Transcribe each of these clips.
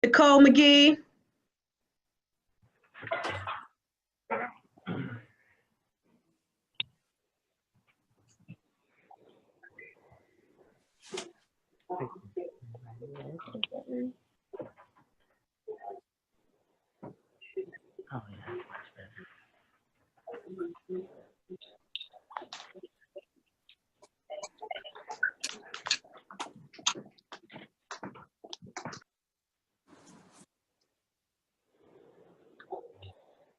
Nicole McGee. Oh, yeah, much better.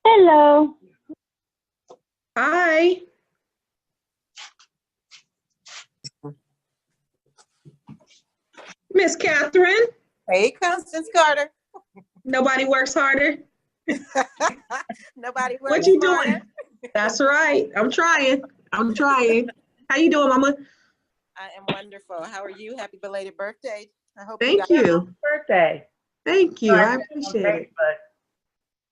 Hello. Hi. Miss Catherine. Hey, Constance Carter. Nobody works harder. Nobody works What you harder. doing? That's right. I'm trying. How you doing, Mama? I am wonderful. How are you? Happy belated birthday. I hope Thank you. Birthday. Thank you. I appreciate it.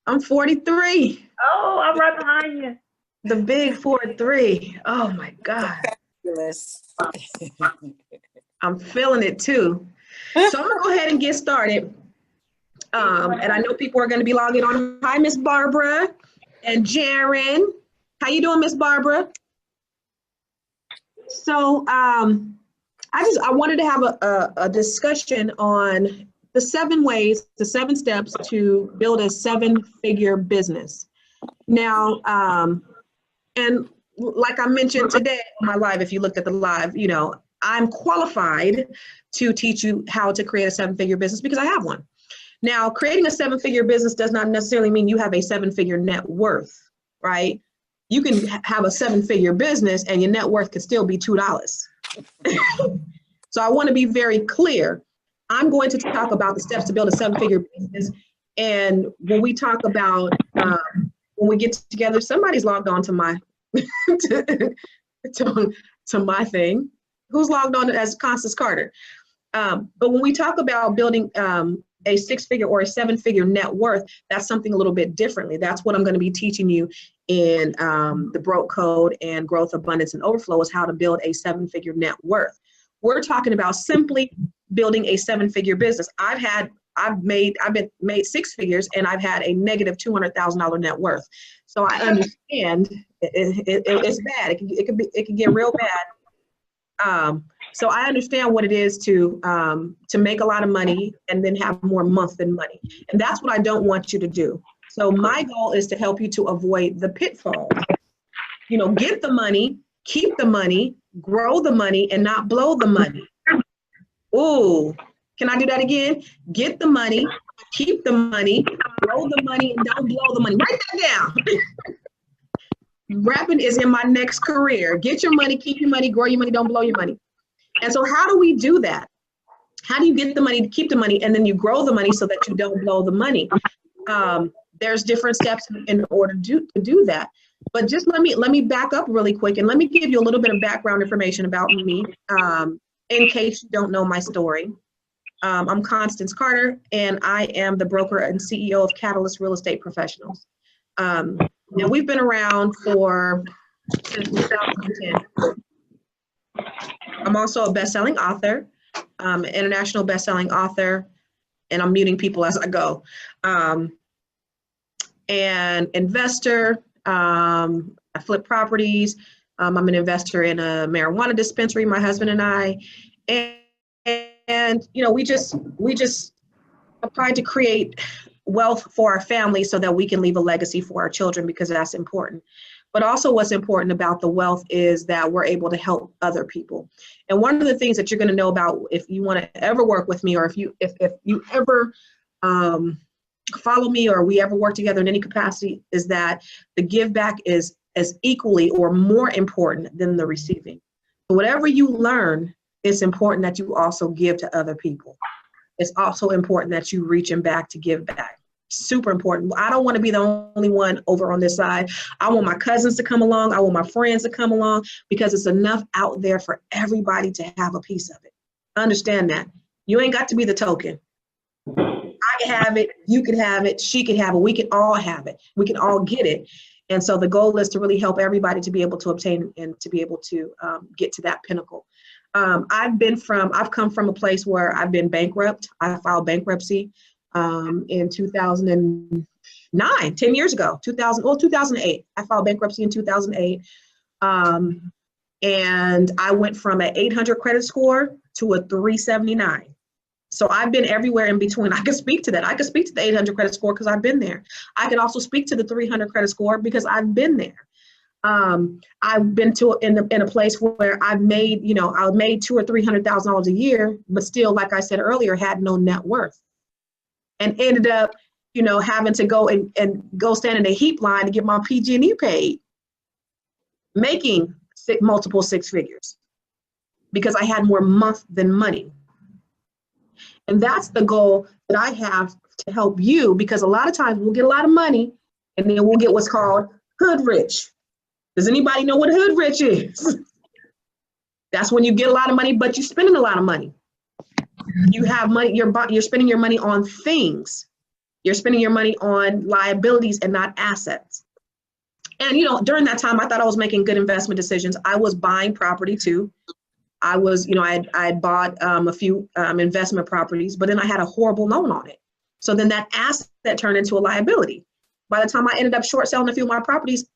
I'm 43. Oh, I'm right behind you. The big 4-3. Oh my God. Fabulous. I'm feeling it too. So I'm gonna go ahead and get started. And I know people are gonna be logging on. Hi, Miss Barbara and Jaren. How you doing, Miss Barbara? So I wanted to have a discussion on the 7 steps to build a 7-figure business. Now, and like I mentioned today on my live, if you looked at the live, you know, I'm qualified to teach you how to create a 7-figure business because I have one. Now, creating a 7-figure business does not necessarily mean you have a 7-figure net worth, right? You can have a 7-figure business and your net worth could still be $2. So I want to be very clear. I'm going to talk about the steps to build a 7-figure business. And when we talk about, when we get together, somebody's logged on to my, to my thing. Who's logged on as Constance Carter? But when we talk about building a 6-figure or a 7-figure net worth, that's something a little bit differently. That's what I'm going to be teaching you in the Broke Code and Growth, Abundance, and Overflow is how to build a 7-figure net worth. We're talking about simply building a 7-figure business. I've been made 6 figures and I've had a negative $200,000 net worth. So I understand it's bad. It can get real bad. So I understand what it is to make a lot of money and then have more month than money. And that's what I don't want you to do. So my goal is to help you to avoid the pitfalls. You know, get the money, keep the money, grow the money, and not blow the money. Ooh, can I do that again? Get the money, keep the money, grow the money, and don't blow the money. Write that down. Rapping is in my next career. Get your money, keep your money, grow your money, don't blow your money. And so how do we do that? How do you get the money to keep the money and then you grow the money so that you don't blow the money? There's different steps in order to do that. But just let me back up really quick and let me give you a little bit of background information about me in case you don't know my story. I'm Constance Carter and I am the broker and CEO of Catalyst Real Estate Professionals. And we've been around since 2010. I'm also a best-selling author, international best-selling author, and I'm muting people as I go. And investor, I flip properties. I'm an investor in a marijuana dispensary, my husband and I. And you know, we just tried to create wealth for our family so that we can leave a legacy for our children because that's important. But also what's important about the wealth is that we're able to help other people. And one of the things that you're going to know about if you want to ever work with me or if you ever follow me or we ever work together in any capacity is that the give back is as equally or more important than the receiving. So whatever you learn, it's important that you also give to other people. It's also important that you reach back to give back. Super important. I don't want to be the only one over on this side. I want my cousins to come along. I want my friends to come along because it's enough out there for everybody to have a piece of it. Understand that. You ain't got to be the token. I can have it. You can have it. She can have it. We can all have it. We can all get it. And so the goal is to really help everybody to be able to obtain and to be able to get to that pinnacle. I've come from a place where I've been bankrupt. I filed bankruptcy. in 2009, 10 years ago, 2008. I filed bankruptcy in 2008. And I went from an 800 credit score to a 379. So I've been everywhere in between. I could speak to that. I could speak to the 800 credit score because I've been there. I can also speak to the 300 credit score because I've been there. I've been in a place where I've made, I made $200,000 or $300,000 a year, but still, like I said earlier, had no net worth, and ended up, having to go and go stand in a heap line to get my PG&E paid, making multiple six figures because I had more month than money. And that's the goal that I have to help you, because a lot of times we'll get a lot of money and then we'll get what's called hood rich. Does anybody know what hood rich is? That's when you get a lot of money, but you're spending a lot of money. You have money, you're spending your money on things. You're spending your money on liabilities and not assets. And, during that time, I thought I was making good investment decisions. I was buying property too. I was, I had bought a few investment properties, but then I had a horrible loan on it. So then that asset turned into a liability. By the time I ended up short selling a few of my properties,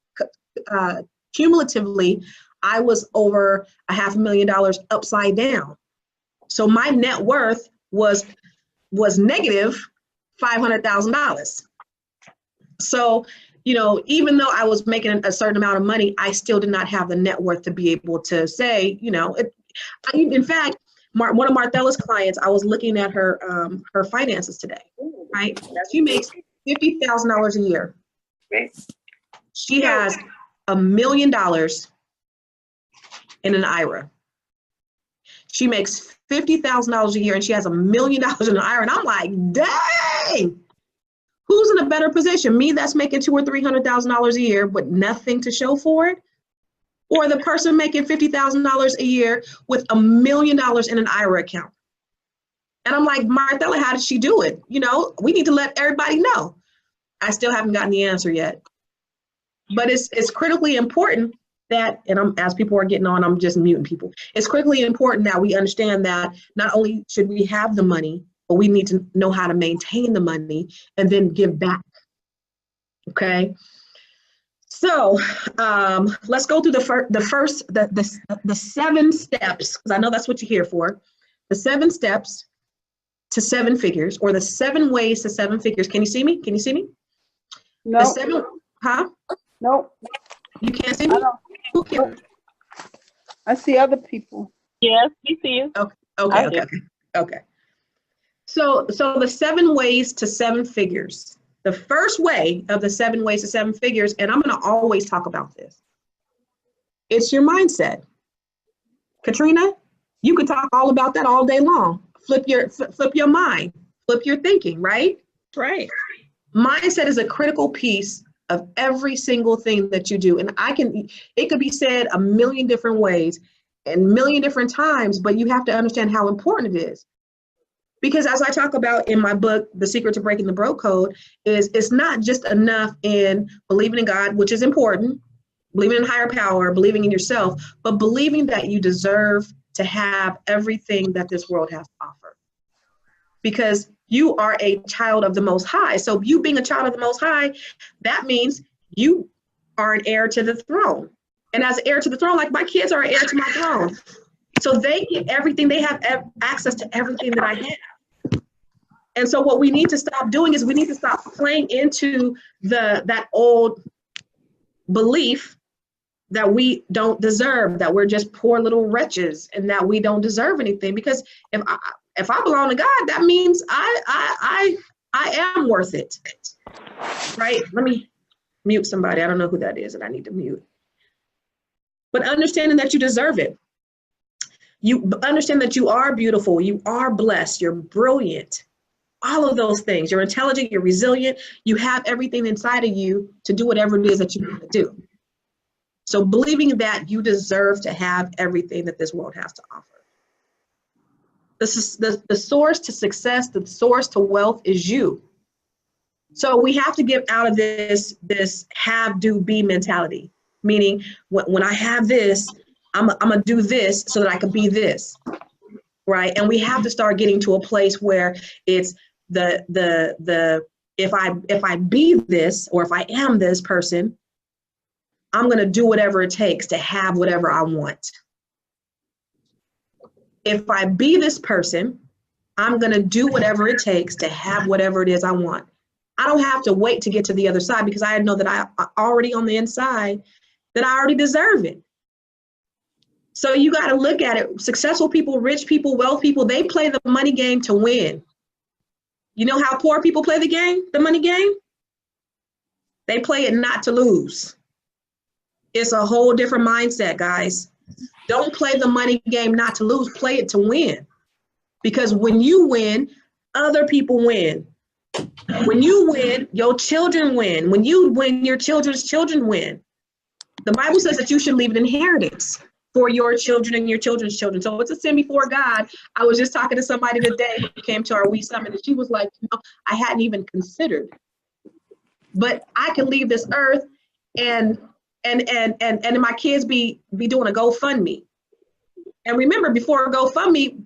cumulatively, I was over $500,000 upside down. So my net worth was negative $500,000. So, even though I was making a certain amount of money, I still did not have the net worth to be able to say, in fact, one of Marthella's clients, I was looking at her finances today, right? She makes $50,000 a year. She has $1 million in an IRA. She makes $50,000 a year and she has $1 million in an IRA. And I'm like, dang, who's in a better position? Me that's making $200,000 or $300,000 a year with nothing to show for it? Or the person making $50,000 a year with $1 million in an IRA account? And I'm like, Marthella, how did she do it? We need to let everybody know. I still haven't gotten the answer yet. But it's critically important that, and as people are getting on, I'm just muting people. It's critically important that we understand that not only should we have the money, but we need to know how to maintain the money and then give back. Okay. So let's go through the 7 steps, because I know that's what you're here for. The 7 steps to 7 figures, or the 7 ways to 7 figures. Can you see me? Can you see me? No. The 7, huh? No. You can't see me? Who can? I see other people. Yes, we see you. Okay. So the 7 ways to 7 figures. The first way of the 7 ways to 7 figures, and I'm going to always talk about this, it's your mindset. Katrina, you could talk all about that all day long. Flip your mind, flip your thinking, right? Right. Mindset is a critical piece of every single thing that you do. And it could be said a million different ways and a million different times, but you have to understand how important it is. Because as I talk about in my book, The Secret to Breaking the Broke Code, is it's not just enough in believing in God, which is important, believing in higher power, believing in yourself, but believing that you deserve to have everything that this world has to offer. Because you are a child of the Most High. So you being a child of the Most High, that means you are an heir to the throne. And as an heir to the throne, like my kids are an heir to my throne. So they get everything, they have access to everything that I have. And so what we need to stop doing is we need to stop playing into that old belief that we don't deserve, that we're just poor little wretches and that we don't deserve anything. Because if I belong to God, that means I am worth it, right? Let me mute somebody. I don't know who that is and I need to mute. But understanding that you deserve it. You understand that you are beautiful, you are blessed, you're brilliant. All of those things. You're intelligent, you're resilient, you have everything inside of you to do whatever it is that you want to do. So believing that you deserve to have everything that this world has to offer. The source to success, the source to wealth is you. So we have to get out of this have, do, be mentality. Meaning when I have this, I'm gonna do this so that I can be this, right? And we have to start getting to a place where it's if I be this, or if I am this person, I'm going to do whatever it takes to have whatever I want. If I be this person, I'm going to do whatever it takes to have whatever it is I want. I don't have to wait to get to the other side, because I know that I already on the inside, that I already deserve it. So you got to look at it. Successful people, rich people, wealth people, they play the money game to win. You know how poor people play the game, the money game? They play it not to lose. It's a whole different mindset, guys. Don't play the money game not to lose. Play it to win. Because when you win, other people win. When you win, your children win. When you win, your children's children win. The Bible says that you should leave an inheritance for your children and your children's children. So it's a sin before God. I was just talking to somebody today who came to our We Summit, and she was like, I hadn't even considered, but I can leave this earth and my kids be doing a GoFundMe. And remember, before GoFundMe,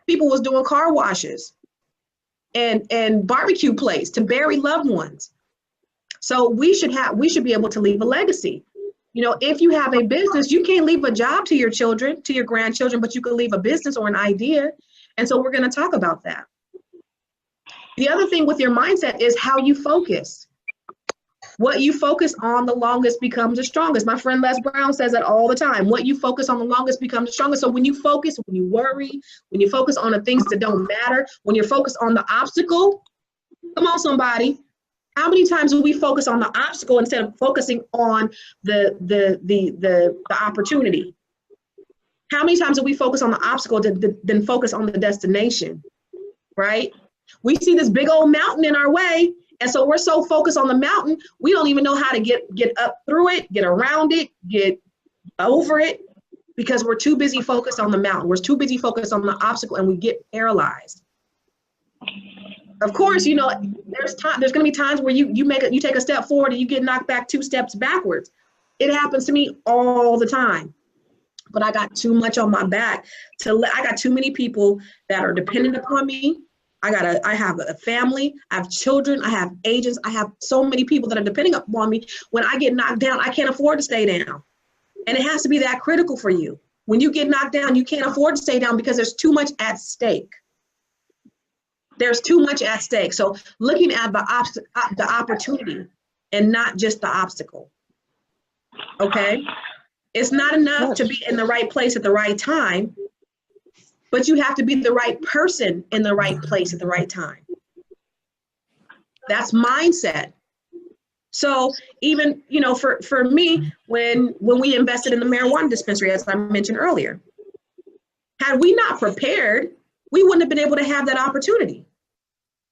people was doing car washes and barbecue plates to bury loved ones. So we should be able to leave a legacy. If you have a business, you can't leave a job to your children, to your grandchildren, but you can leave a business or an idea. And so we're going to talk about that. The other thing with your mindset is how you focus. What you focus on the longest becomes the strongest. My friend Les Brown says that all the time. What you focus on the longest becomes the strongest. So when you focus, when you worry, when you focus on the things that don't matter, when you're focused on the obstacle, come on, somebody. How many times do we focus on the obstacle instead of focusing on the opportunity? How many times do we focus on the obstacle than focus on the destination, right? We see this big old mountain in our way, and so we're so focused on the mountain, we don't even know how to get up through it, get around it, get over it, because we're too busy focused on the mountain. We're too busy focused on the obstacle, and we get paralyzed. Of course, there's going to be times where you take a step forward and you get knocked back 2 steps backwards. It happens to me all the time. But I got too much on my back I got too many people that are dependent upon me. I have a family, I have children, I have agents, I have so many people that are depending upon me. When I get knocked down, I can't afford to stay down. And it has to be that critical for you. When you get knocked down, you can't afford to stay down because there's too much at stake. There's too much at stake. So looking at the opportunity and not just the obstacle. Okay? It's not enough to be in the right place at the right time, but you have to be the right person in the right place at the right time. That's mindset. So even, for me, when we invested in the marijuana dispensary, as I mentioned earlier, had we not prepared, we wouldn't have been able to have that opportunity.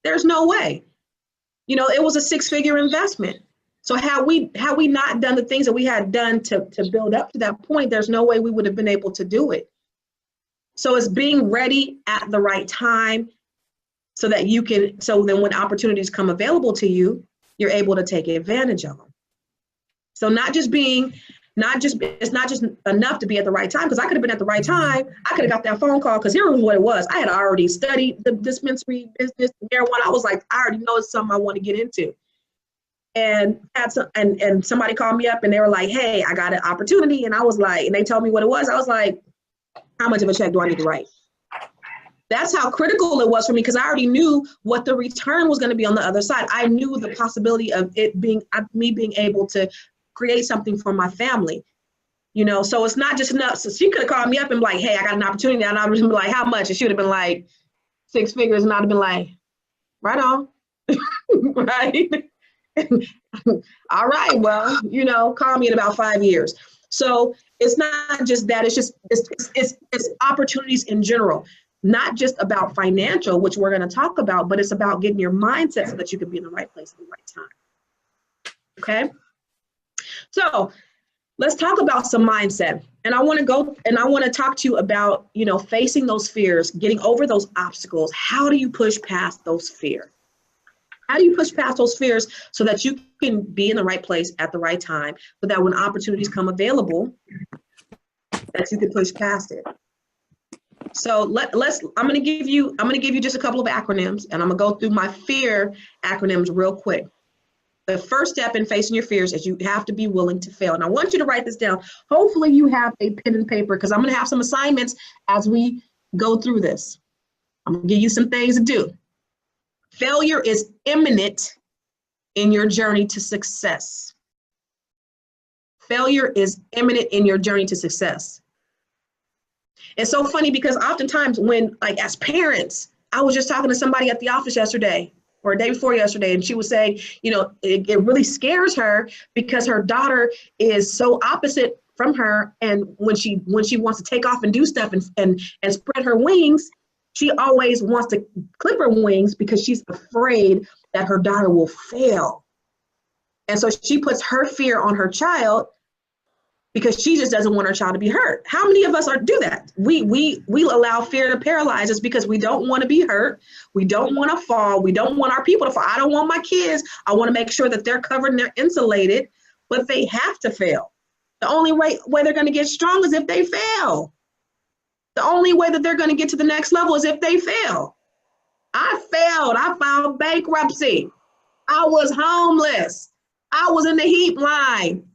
There's no way. It was a 6-figure investment. So had we not done the things that we had done to build up to that point, there's no way we would have been able to do it. So it's being ready at the right time so that so then when opportunities come available to you, you're able to take advantage of them. So it's not just enough to be at the right time, because I could have been at the right time. I could have got that phone call, because here was what it was. I had already studied the dispensary business, marijuana. I was like, I already know it's something I want to get into. And and somebody called me up and they were like, hey, I got an opportunity. And I was like, and they told me what it was. I was like, how much of a check do I need to write? That's how critical it was for me, because I already knew what the return was going to be on the other side. I knew the possibility of it being me being able to create something for my family, so it's not just enough. So she could have called me up and be like, hey, I got an opportunity. And I would have been like, how much? And she would have been like 6 figures. And I'd have been like, right on. Right. All right. Well, call me in about 5 years. So it's not just that, it's opportunities in general, not just about financial, which we're going to talk about, but it's about getting your mindset so that you can be in the right place at the right time. Okay. So let's talk about some mindset. And I want to talk to you about, facing those fears, getting over those obstacles. How do you push past those fears? How do you push past those fears so that you can be in the right place at the right time, so that when opportunities come available, that you can push past it? So I'm gonna give you just a couple of acronyms, and I'm gonna go through my fear acronyms real quick. The first step in facing your fears is you have to be willing to fail. And I want you to write this down. Hopefully you have a pen and paper, because I'm gonna have some assignments as we go through this. I'm gonna give you some things to do. Failure is imminent in your journey to success. Failure is imminent in your journey to success. It's so funny because oftentimes when, like as parents, I was just talking to somebody at the office yesterday or a day before yesterday, and she was saying, you know, it really scares her because her daughter is so opposite from her. And when she wants to take off and do stuff and spread her wings, she always wants to clip her wings because she's afraid that her daughter will fail. And so she puts her fear on her child because she just doesn't want her child to be hurt. How many of us do that? We allow fear to paralyze us because we don't want to be hurt. We don't want to fall. We don't want our people to fall. I don't want my kids. I want to make sure that they're covered and they're insulated, but they have to fail. The only way they're going to get strong is if they fail. The only way that they're going to get to the next level is if they fail. I failed. I filed bankruptcy. I was homeless. I was in the heat line.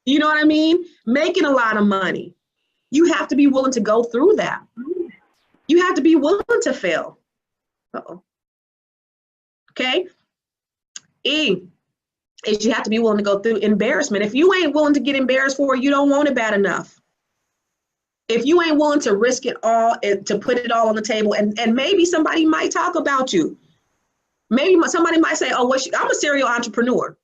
You know what I mean? Making a lot of money. You have to be willing to go through that. You have to be willing to fail. Uh-oh. Okay? E is you have to be willing to go through embarrassment. If you ain't willing to get embarrassed for it, you don't want it bad enough. If you ain't willing to risk it all, to put it all on the table, and maybe somebody might talk about you. Maybe somebody might say, oh, I'm a serial entrepreneur.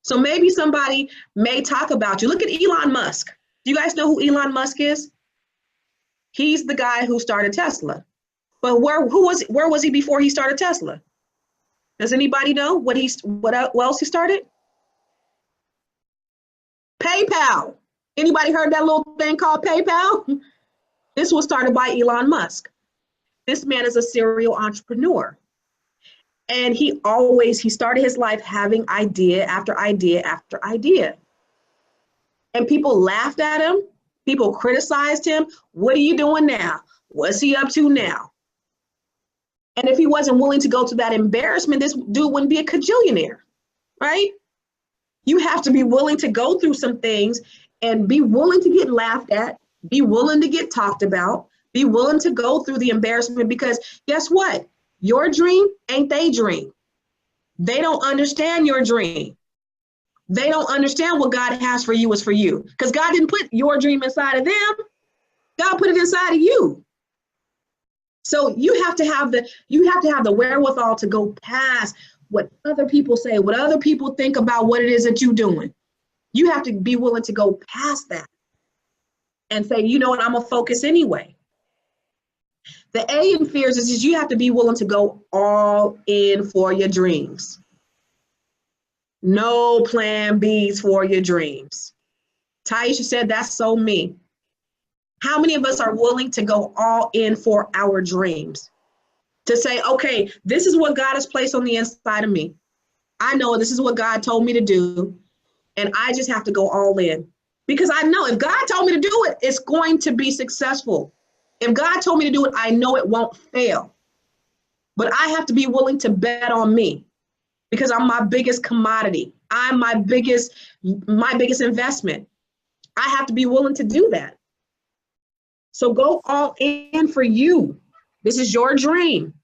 So maybe somebody may talk about you. Look at Elon Musk. Do you guys know who Elon Musk is? He's the guy who started Tesla. But where was he before he started Tesla? Does anybody know what else he started? PayPal. Anybody heard that little thing called PayPal? This was started by Elon Musk. This man is a serial entrepreneur. And he started his life having idea after idea after idea. And people laughed at him. People criticized him. What are you doing now? What's he up to now? And if he wasn't willing to go to that embarrassment, this dude wouldn't be a cajillionaire, right? You have to be willing to go through some things and be willing to get laughed at, be willing to get talked about, be willing to go through the embarrassment, because guess what? Your dream ain't they dream. They don't understand your dream. They don't understand what God has for you is for you, because God didn't put your dream inside of them. God put it inside of you. So you have to have the wherewithal to go past what other people say, what other people think about what it is that you're doing. You have to be willing to go past that and say, you know what, I'm gonna focus anyway. The A in fears is you have to be willing to go all in for your dreams. No plan Bs for your dreams. Taisha said that's so me. How many of us are willing to go all in for our dreams? To say, okay, this is what God has placed on the inside of me. I know this is what God told me to do, and I just have to go all in. Because I know if God told me to do it, it's going to be successful. If God told me to do it, I know it won't fail. But I have to be willing to bet on me, because I'm my biggest commodity. I'm my biggest investment. I have to be willing to do that. So go all in for you. This is your dream.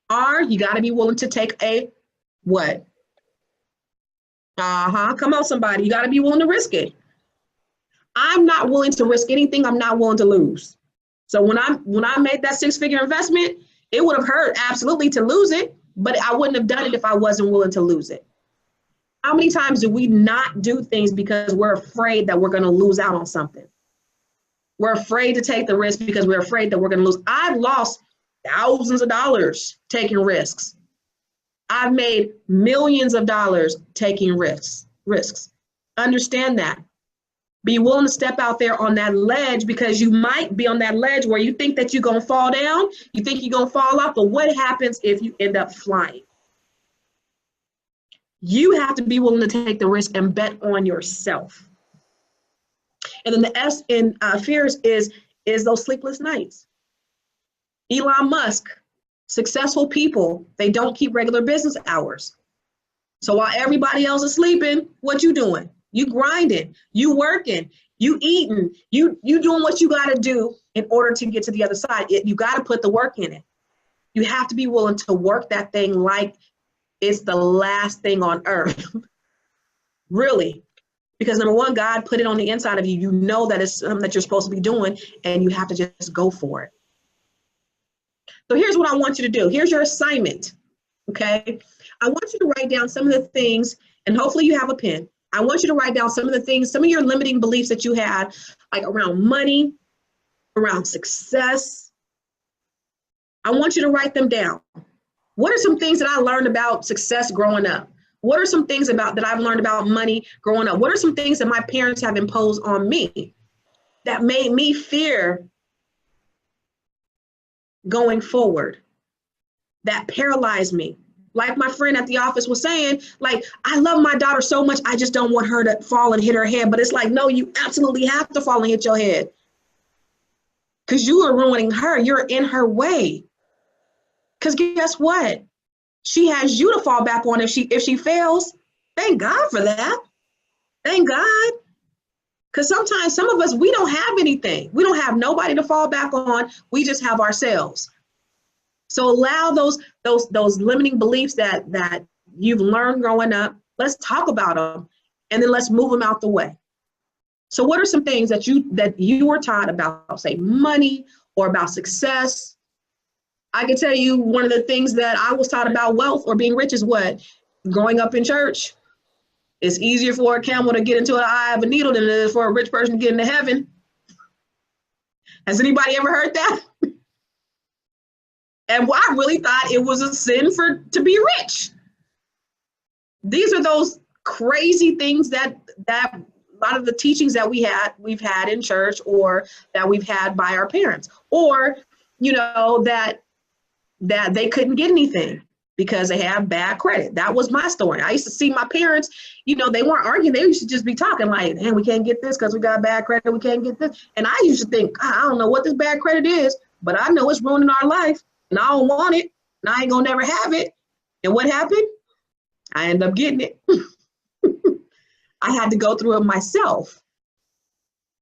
R, you got to be willing to take a what? Come on, somebody. You got to be willing to risk it. I'm not willing to risk anything I'm not willing to lose. So when I made that 6-figure investment, it would have hurt absolutely to lose it, but I wouldn't have done it if I wasn't willing to lose it. How many times do we not do things because we're afraid that we're going to lose out on something? We're afraid to take the risk because we're afraid that we're going to lose. I've lost thousands of dollars taking risks. I've made millions of dollars taking risks. Understand that. Be willing to step out there on that ledge, because you might be on that ledge where you think that you're going to fall down. You think you're going to fall off, but what happens if you end up flying? You have to be willing to take the risk and bet on yourself. And then the S in fears is is those sleepless nights. Elon Musk, successful people, they don't keep regular business hours. So while everybody else is sleeping, what you doing? You grinding, you working, you eating, you doing what you got to do in order to get to the other side. You got to put the work in it. You have to be willing to work that thing like it's the last thing on earth. Really. Because number one, God put it on the inside of you. You know that it's something that you're supposed to be doing, and you have to just go for it. So here's what I want you to do. Here's your assignment, okay? I want you to write down some of the things, and hopefully you have a pen. I want you to write down some of the things, some of your limiting beliefs that you had, like around money, around success. I want you to write them down. What are some things that I learned about success growing up? What are some things that I've learned about money growing up? What are some things that my parents have imposed on me that made me fear going forward, that paralyzed me? Like my friend at the office was saying, like, I love my daughter so much, I just don't want her to fall and hit her head. But it's like, no, you absolutely have to fall and hit your head, because you are ruining her. You're in her way. Because guess what? She has you to fall back on if she fails. Thank God for that. Thank God. Because sometimes some of us, we don't have anything. We don't have nobody to fall back on. We just have ourselves. So allow those limiting beliefs that you've learned growing up. Let's talk about them, and then let's move them out the way. So what are some things that you were taught about, say, money or about success? I can tell you one of the things that I was taught about wealth or being rich is what? Growing up in church. It's easier for a camel to get into the eye of a needle than it is for a rich person to get into heaven. Has anybody ever heard that? And I really thought it was a sin to be rich. These are those crazy things that a lot of the teachings that we've had in church, or that we've had by our parents, or that they couldn't get anything because they have bad credit. That was my story. I used to see my parents, they weren't arguing. They used to just be talking like, man, we can't get this because we got bad credit. We can't get this. And I used to think, I don't know what this bad credit is, but I know it's ruining our life, and I don't want it, and I ain't gonna never have it. And what happened? I ended up getting it. I had to go through it myself.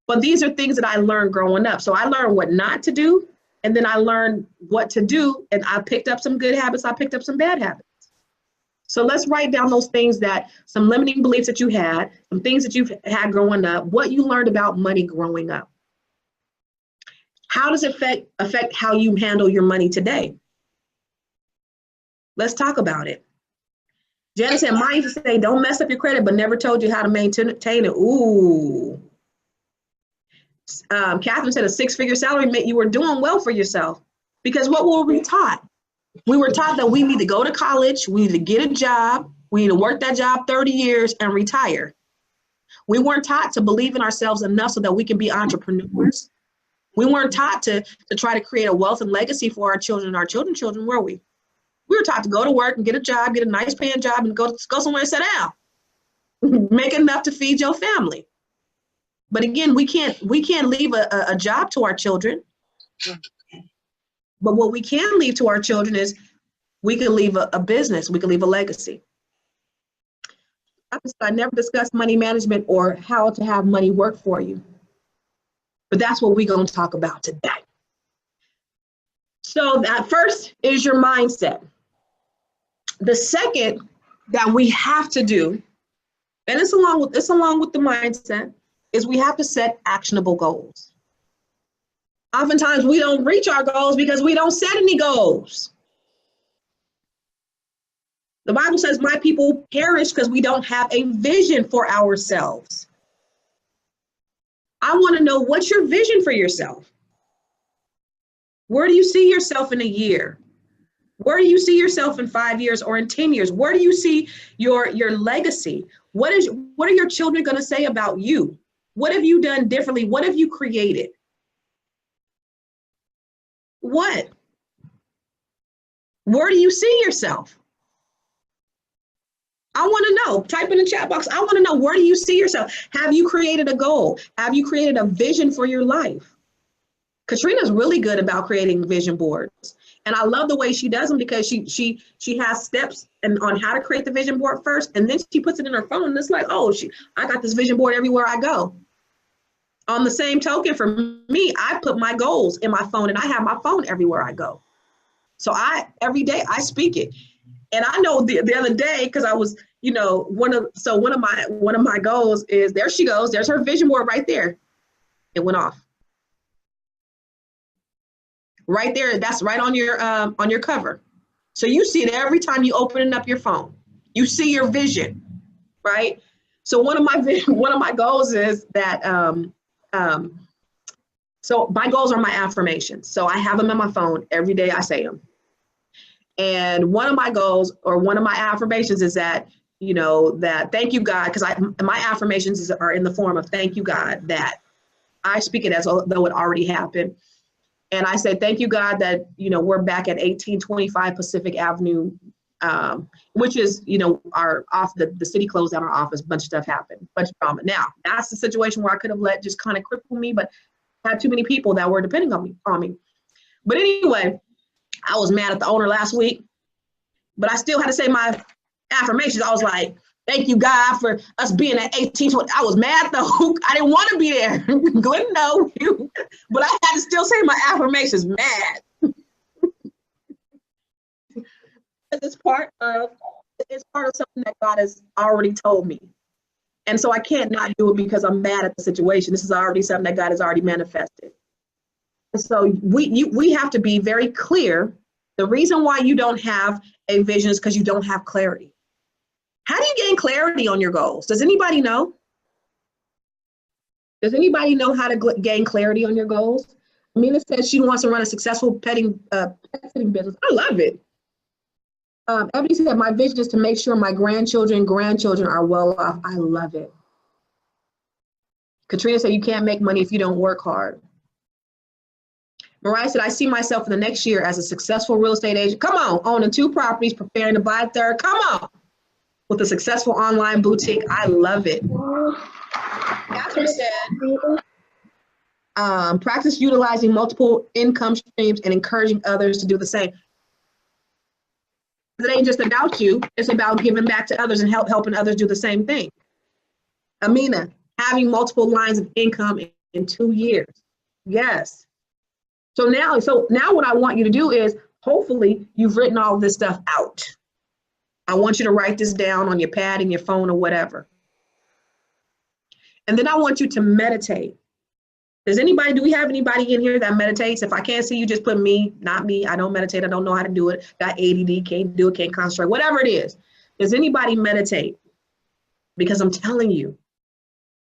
But these are things that I learned growing up. So I learned what not to do, and then I learned what to do, and I picked up some good habits. I picked up some bad habits. So let's write down those things, some limiting beliefs that you had, some things that you've had growing up, what you learned about money growing up. How does it affect how you handle your money today? Let's talk about it. Janice said, mine used to say, don't mess up your credit, but never told you how to maintain it. Ooh. Catherine said a 6-figure salary meant you were doing well for yourself. Because what were we taught? We were taught that we need to go to college, we need to get a job, we need to work that job 30 years and retire. We weren't taught to believe in ourselves enough so that we can be entrepreneurs. We weren't taught to try to create a wealth and legacy for our children and our children's children, were we? We were taught to go to work and get a job, get a nice paying job, and go somewhere and sit down. Make enough to feed your family. But again, we can't leave a job to our children. But what we can leave to our children is we can leave a business, we can leave a legacy. I never discussed money management or how to have money work for you. But that's what we're going to talk about today. So that first is your mindset. The second that we have to do, and it's along with the mindset, is we have to set actionable goals. Oftentimes we don't reach our goals because we don't set any goals. The Bible says, my people perish because we don't have a vision for ourselves. I want to know, what's your vision for yourself? Where do you see yourself in a year? Where do you see yourself in 5 years or in 10 years? Where do you see your legacy? What are your children going to say about you? What have you done differently? What have you created? What? Where do you see yourself? I want to know. Type in the chat box. I want to know, where do you see yourself? Have you created a goal? Have you created a vision for your life? Katrina's really good about creating vision boards. And I love the way she does them because she has steps and on how to create the vision board first, and then she puts it in her phone, and it's like, oh, I got this vision board everywhere I go. On the same token, for me, I put my goals in my phone, and I have my phone everywhere I go. So every day I speak it. And I know the other day, because I was, one of my goals is, there she goes, there's her vision board right there. It went off. Right there, that's right on your cover. So you see it every time you open up your phone. You see your vision, right? So one of my goals is that so my goals are my affirmations. So I have them in my phone every day. I say them. And one of my goals or one of my affirmations is that, that thank you, God, because my affirmations are in the form of thank you, God, that I speak it as though it already happened. And I said, thank you, God, that, we're back at 1825 Pacific Avenue, which is, the city closed down our office, a bunch of stuff happened, bunch of drama. Now, that's the situation where I could have let just kind of cripple me, but I had too many people that were depending on me. But anyway, I was mad at the owner last week, but I still had to say my affirmations. I was like, thank you, God, for us being at 1820. I was mad though. I didn't want to be there. Glenn, no. But I had to still say my affirmations, mad. It's part of something that God has already told me. And so I can't not do it because I'm mad at the situation. This is already something that God has already manifested. And so we have to be very clear. The reason why you don't have a vision is because you don't have clarity. How do you gain clarity on your goals? Does anybody know? Does anybody know how to gain clarity on your goals? Amina says she wants to run a successful pet sitting business. I love it. Ebony said, my vision is to make sure my grandchildren are well off. I love it. Katrina said, you can't make money if you don't work hard. Mariah said, I see myself in the next year as a successful real estate agent. Come on, owning 2 properties, preparing to buy a 3rd. Come on. With a successful online boutique. I love it. Catherine said, practice utilizing multiple income streams and encouraging others to do the same. It ain't just about you. It's about giving back to others and helping others do the same thing. Amina, having multiple lines of income in 2 years. Yes. So now what I want you to do is, hopefully you've written all this stuff out. I want you to write this down on your pad and your phone or whatever. And then I want you to meditate. Do we have anybody in here that meditates? If I can't see you, just put me, not me. I don't meditate. I don't know how to do it. Got ADD, can't do it, can't concentrate, whatever it is. Does anybody meditate? Because I'm telling you,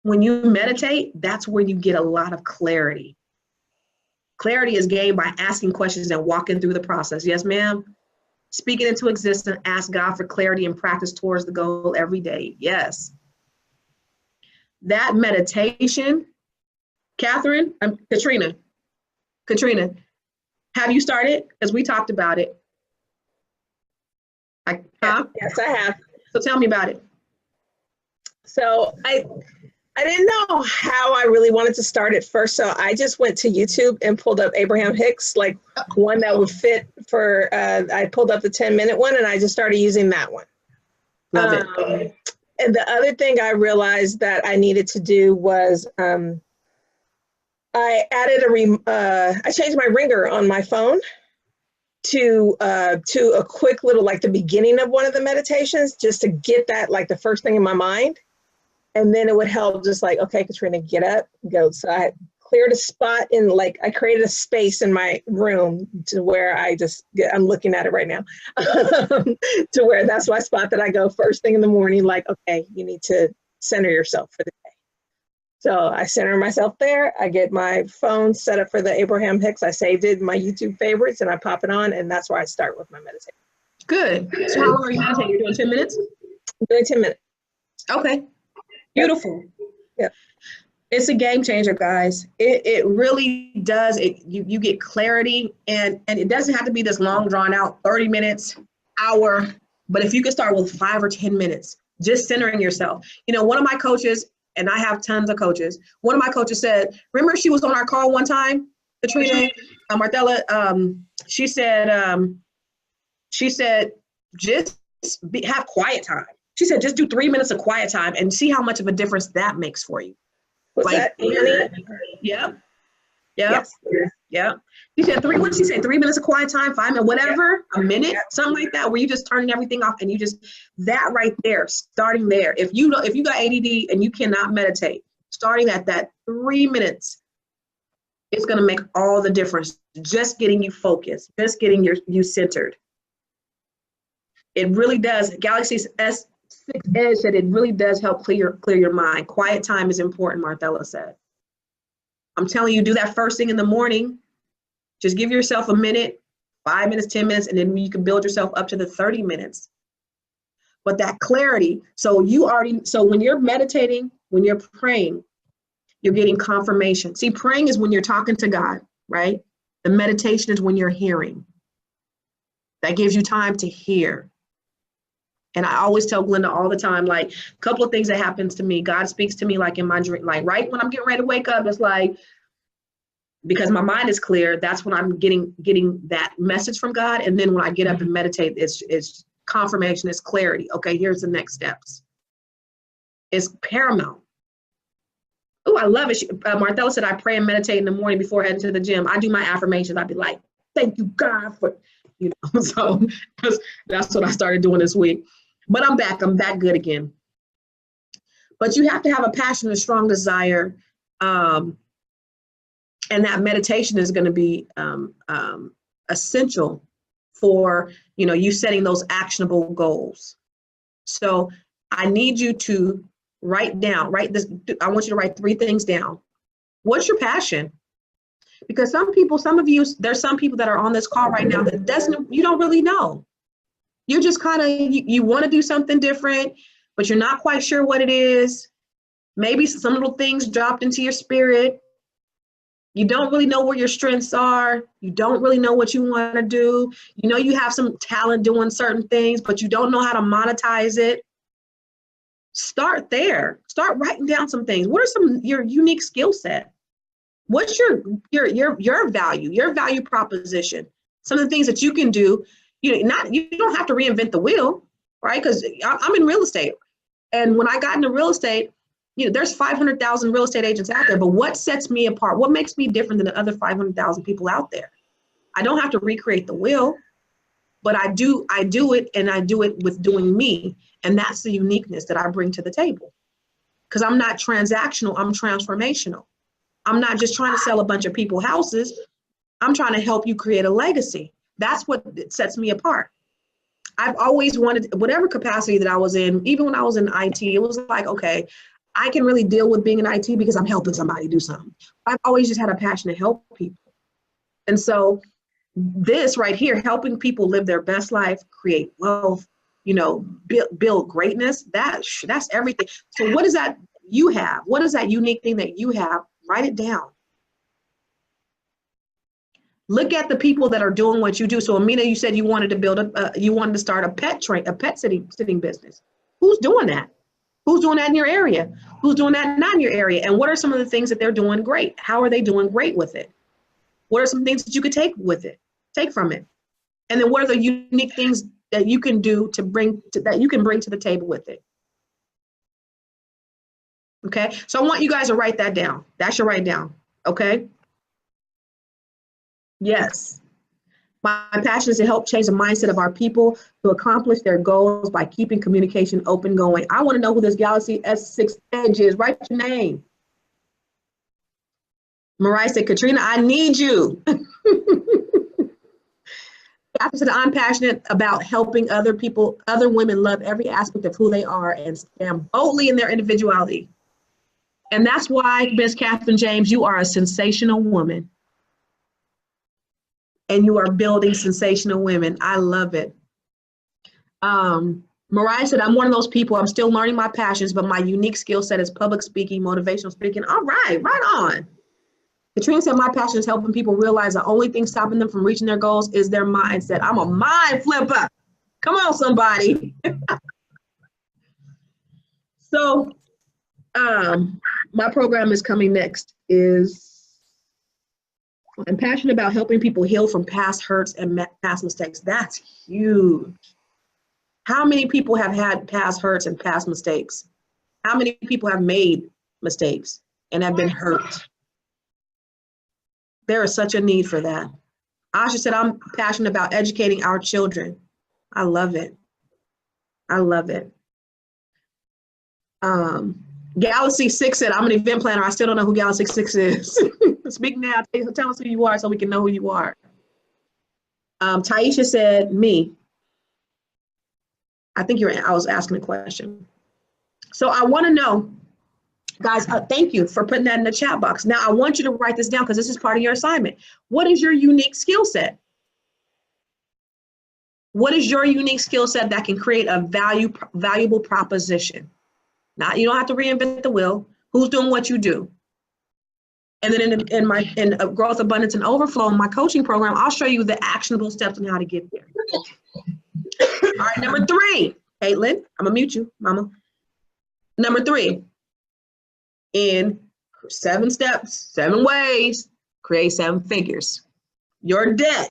when you meditate, that's where you get a lot of clarity. Clarity is gained by asking questions and walking through the process. Yes, ma'am. Speak it into existence, ask God for clarity and practice towards the goal every day. Yes. That meditation, Katrina, have you started? Because we talked about it. Yes, I have. So tell me about it. So I didn't know how I really wanted to start at first. So I just went to YouTube and pulled up Abraham Hicks, like one that would fit for, I pulled up the 10-minute one and I just started using that one. Love it. And the other thing I realized that I needed to do was I added I changed my ringer on my phone to a quick little, like the beginning of one of the meditations, just to get that, like the first thing in my mind. And then it would help just like, okay, Katrina, get up, go. So I cleared a spot I created a space in my room to where I'm looking at it right now, to where that's my spot that I go first thing in the morning, like, okay, you need to center yourself for the day. So I center myself there. I get my phone set up for the Abraham Hicks. I saved it in my YouTube favorites and I pop it on, and that's where I start with my meditation. Good. So how long are you meditating? You're doing 10 minutes? I'm doing 10 minutes. Okay. Beautiful. Yeah. It's a game changer, guys. It really does. You get clarity, and it doesn't have to be this long drawn out 30 minutes, hour, but if you could start with 5 or 10 minutes, just centering yourself. One of my coaches, and I have tons of coaches, one of my coaches said, remember she was on our call one time Katrina, Marthella, she said, just have quiet time. She said, just do 3 minutes of quiet time and see how much of a difference that makes for you. Was Like, that Annie? Yep. Yep. Yes. Yep. She said what did she say? 3 minutes of quiet time, 5 minutes, whatever, a minute, something like that, where you just turning everything off and you just, that right there, starting there. If you got ADD and you cannot meditate, starting at that 3 minutes, it's going to make all the difference. Just getting you focused, just getting you centered. It really does. Galaxy's S6 Edge said it really does help clear your mind. Quiet time is important, Marthella said. I'm telling you, do that first thing in the morning. Just give yourself a minute, 5 minutes, 10 minutes, and then you can build yourself up to the 30 minutes. But that clarity, so when you're meditating, when you're praying, you're getting confirmation. See, praying is when you're talking to God, right? The meditation is when you're hearing. That gives you time to hear. And I always tell Glenda all the time, like, a couple of things that happens to me. God speaks to me like in my dream, like right when I'm getting ready to wake up, it's like, because my mind is clear, that's when I'm getting that message from God. And then when I get up and meditate, it's confirmation, it's clarity. Okay, here's the next steps. It's paramount. Oh, I love it. Marthella said, I pray and meditate in the morning before heading to the gym. I do my affirmations. I'd be like, thank you, God, for, so that's what I started doing this week. But I'm back good again. But you have to have a passion, a strong desire. And that meditation is going to be essential for, you setting those actionable goals. So I need you to write this. I want you to write 3 things down. What's your passion? Because there's some people that are on this call right now that you don't really know. You're just kind of, you want to do something different, but you're not quite sure what it is. Maybe some little things dropped into your spirit. You don't really know where your strengths are. You don't really know what you want to do. You have some talent doing certain things, but you don't know how to monetize it. Start there. Start writing down some things. What are your unique skill set? What's your value proposition? Some of the things that you can do. You don't have to reinvent the wheel, right? Because I'm in real estate, and when I got into real estate, there's 500,000 real estate agents out there. But what sets me apart? What makes me different than the other 500,000 people out there? I don't have to recreate the wheel, but I do it, and I do it with doing me, and that's the uniqueness that I bring to the table. Because I'm not transactional, I'm transformational. I'm not just trying to sell a bunch of people houses. I'm trying to help you create a legacy. That's what sets me apart. I've always wanted, whatever capacity that I was in, even when I was in IT, it was like, okay, I can really deal with being in IT because I'm helping somebody do something. I've always just had a passion to help people. And so this right here, helping people live their best life, create wealth, build greatness, that's everything. So what is that you have? What is that unique thing that you have? Write it down. Look at the people that are doing what you do. So Amina, you said you wanted to start a pet sitting business. Who's doing that? Who's doing that in your area? Who's doing that not in your area? And what are some of the things that they're doing great? How are they doing great with it? What are some things that you could take from it? And then what are the unique things that you can do that you can bring to the table with it? Okay, so I want you guys to write that down. That should write down, okay? Yes. My passion is to help change the mindset of our people to accomplish their goals by keeping communication open going. I want to know who this Galaxy S6 Edge is. Write your name. Mariah said, Katrina, I need you. After said, I'm passionate about helping other women love every aspect of who they are and stand boldly in their individuality. And that's why, Ms. Catherine James, you are a sensational woman. And you are building sensational women. I love it. Mariah said, I'm one of those people. I'm still learning my passions, but my unique skill set is public speaking, motivational speaking. All right, right on. Katrina said, my passion is helping people realize the only thing stopping them from reaching their goals is their mindset. I'm a mind flipper. Come on, somebody. So my program is coming next is I'm passionate about helping people heal from past hurts and past mistakes. That's huge. How many people have had past hurts and past mistakes? How many people have made mistakes and have been hurt? There is such a need for that. Asha said, I'm passionate about educating our children. I love it. I love it. Galaxy 6 said, I'm an event planner. I still don't know who Galaxy 6 is. Speak now. Tell us who you are so we can know who you are. Taisha said, me. I think I was asking a question. So I want to know, guys, thank you for putting that in the chat box. Now I want you to write this down because this is part of your assignment. What is your unique skill set? What is your unique skill set that can create a valuable proposition? Now, you don't have to reinvent the wheel. Who's doing what you do? And then in Growth, Abundance, and Overflow, my coaching program, I'll show you the actionable steps on how to get there. All right, number 3, Caitlin, I'm gonna mute you, mama. Number 3, in 7 steps, 7 ways, create 7 figures. Your debt.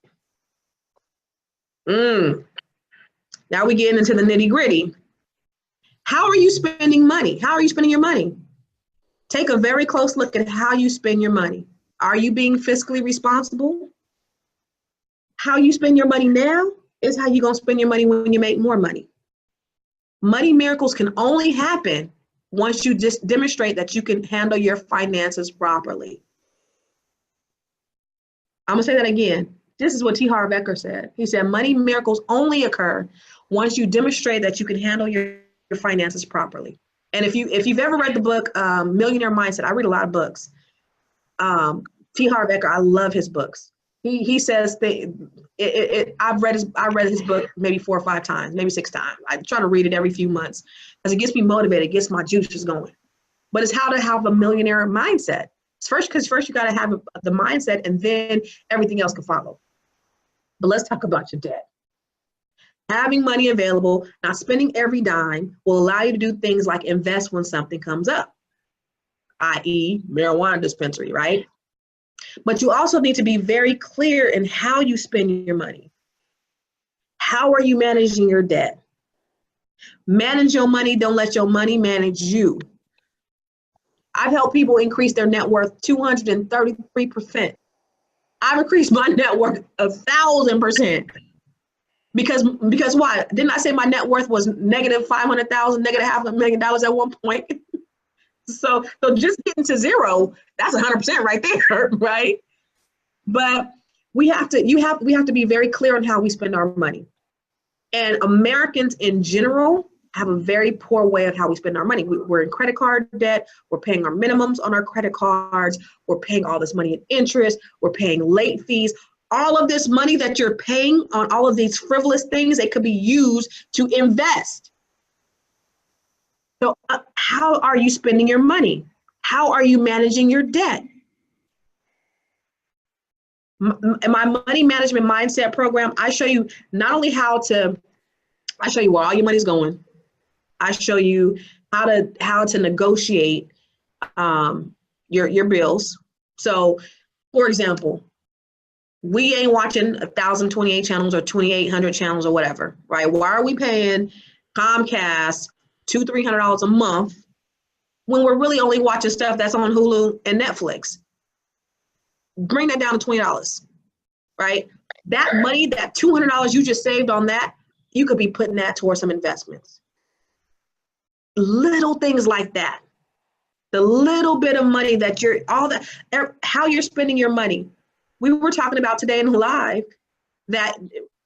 Now we get into the nitty gritty. How are you spending money? How are you spending your money? Take a very close look at how you spend your money. Are you being fiscally responsible? How you spend your money now is how you're going to spend your money when you make more money. Money miracles can only happen once you just demonstrate that you can handle your finances properly. I'm going to say that again. This is what T. Harv Eker said. He said, money miracles only occur once you demonstrate that you can handle your finances properly. And if you've ever read the book Millionaire Mindset, I read a lot of books. T. Harv Eker, I love his books. He says I've read his book maybe 4 or 5 times, maybe 6 times. I try to read it every few months because it gets me motivated, it gets my juices going. But it's how to have a millionaire mindset. First you got to have the mindset, and then everything else can follow. But let's talk about your debt. Having money available, not spending every dime, will allow you to do things like invest when something comes up, i.e. marijuana dispensary, right? But you also need to be very clear in how you spend your money. How are you managing your debt? Manage your money, don't let your money manage you. I've helped people increase their net worth 233%. I've increased my net worth 1,000%. Because why? Didn't I say my net worth was negative 500,000, negative $500,000 at one point? So just getting to 0, that's 100% right there, right? But we have to be very clear on how we spend our money. And Americans in general have a very poor way of how we spend our money. We're in credit card debt. We're paying our minimums on our credit cards. We're paying all this money in interest. We're paying late fees. All of this money that you're paying on all of these frivolous things, they could be used to invest. So how are you spending your money? How are you managing your debt? My money management mindset program, I show you not only I show you where all your money's going. I show you how to negotiate your bills. So, for example, we ain't watching 1,028 channels or 2,800 channels or whatever, right? Why are we paying Comcast $200-300 a month when we're really only watching stuff that's on Hulu and Netflix? Bring that down to $20, right? That money, that $200 you just saved on that, you could be putting that towards some investments. Little things like that. The little bit of money that how you're spending your money. We were talking about today in live that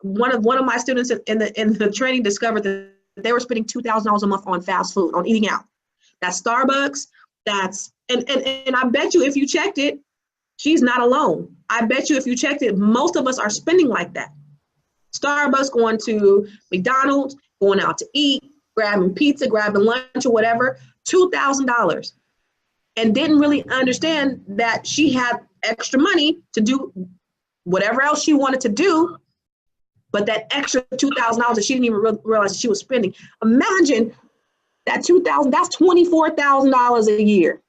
one of my students in the training discovered that they were spending $2,000 a month on fast food, on eating out. That's Starbucks. And I bet you if you checked it, she's not alone. I bet you if you checked it, most of us are spending like that. Starbucks, going to McDonald's, going out to eat, grabbing pizza, grabbing lunch or whatever, $2,000. And didn't really understand that she had extra money to do whatever else she wanted to do, but that extra $2,000 that she didn't even realize she was spending. Imagine that $2,000, that's $24,000 a year.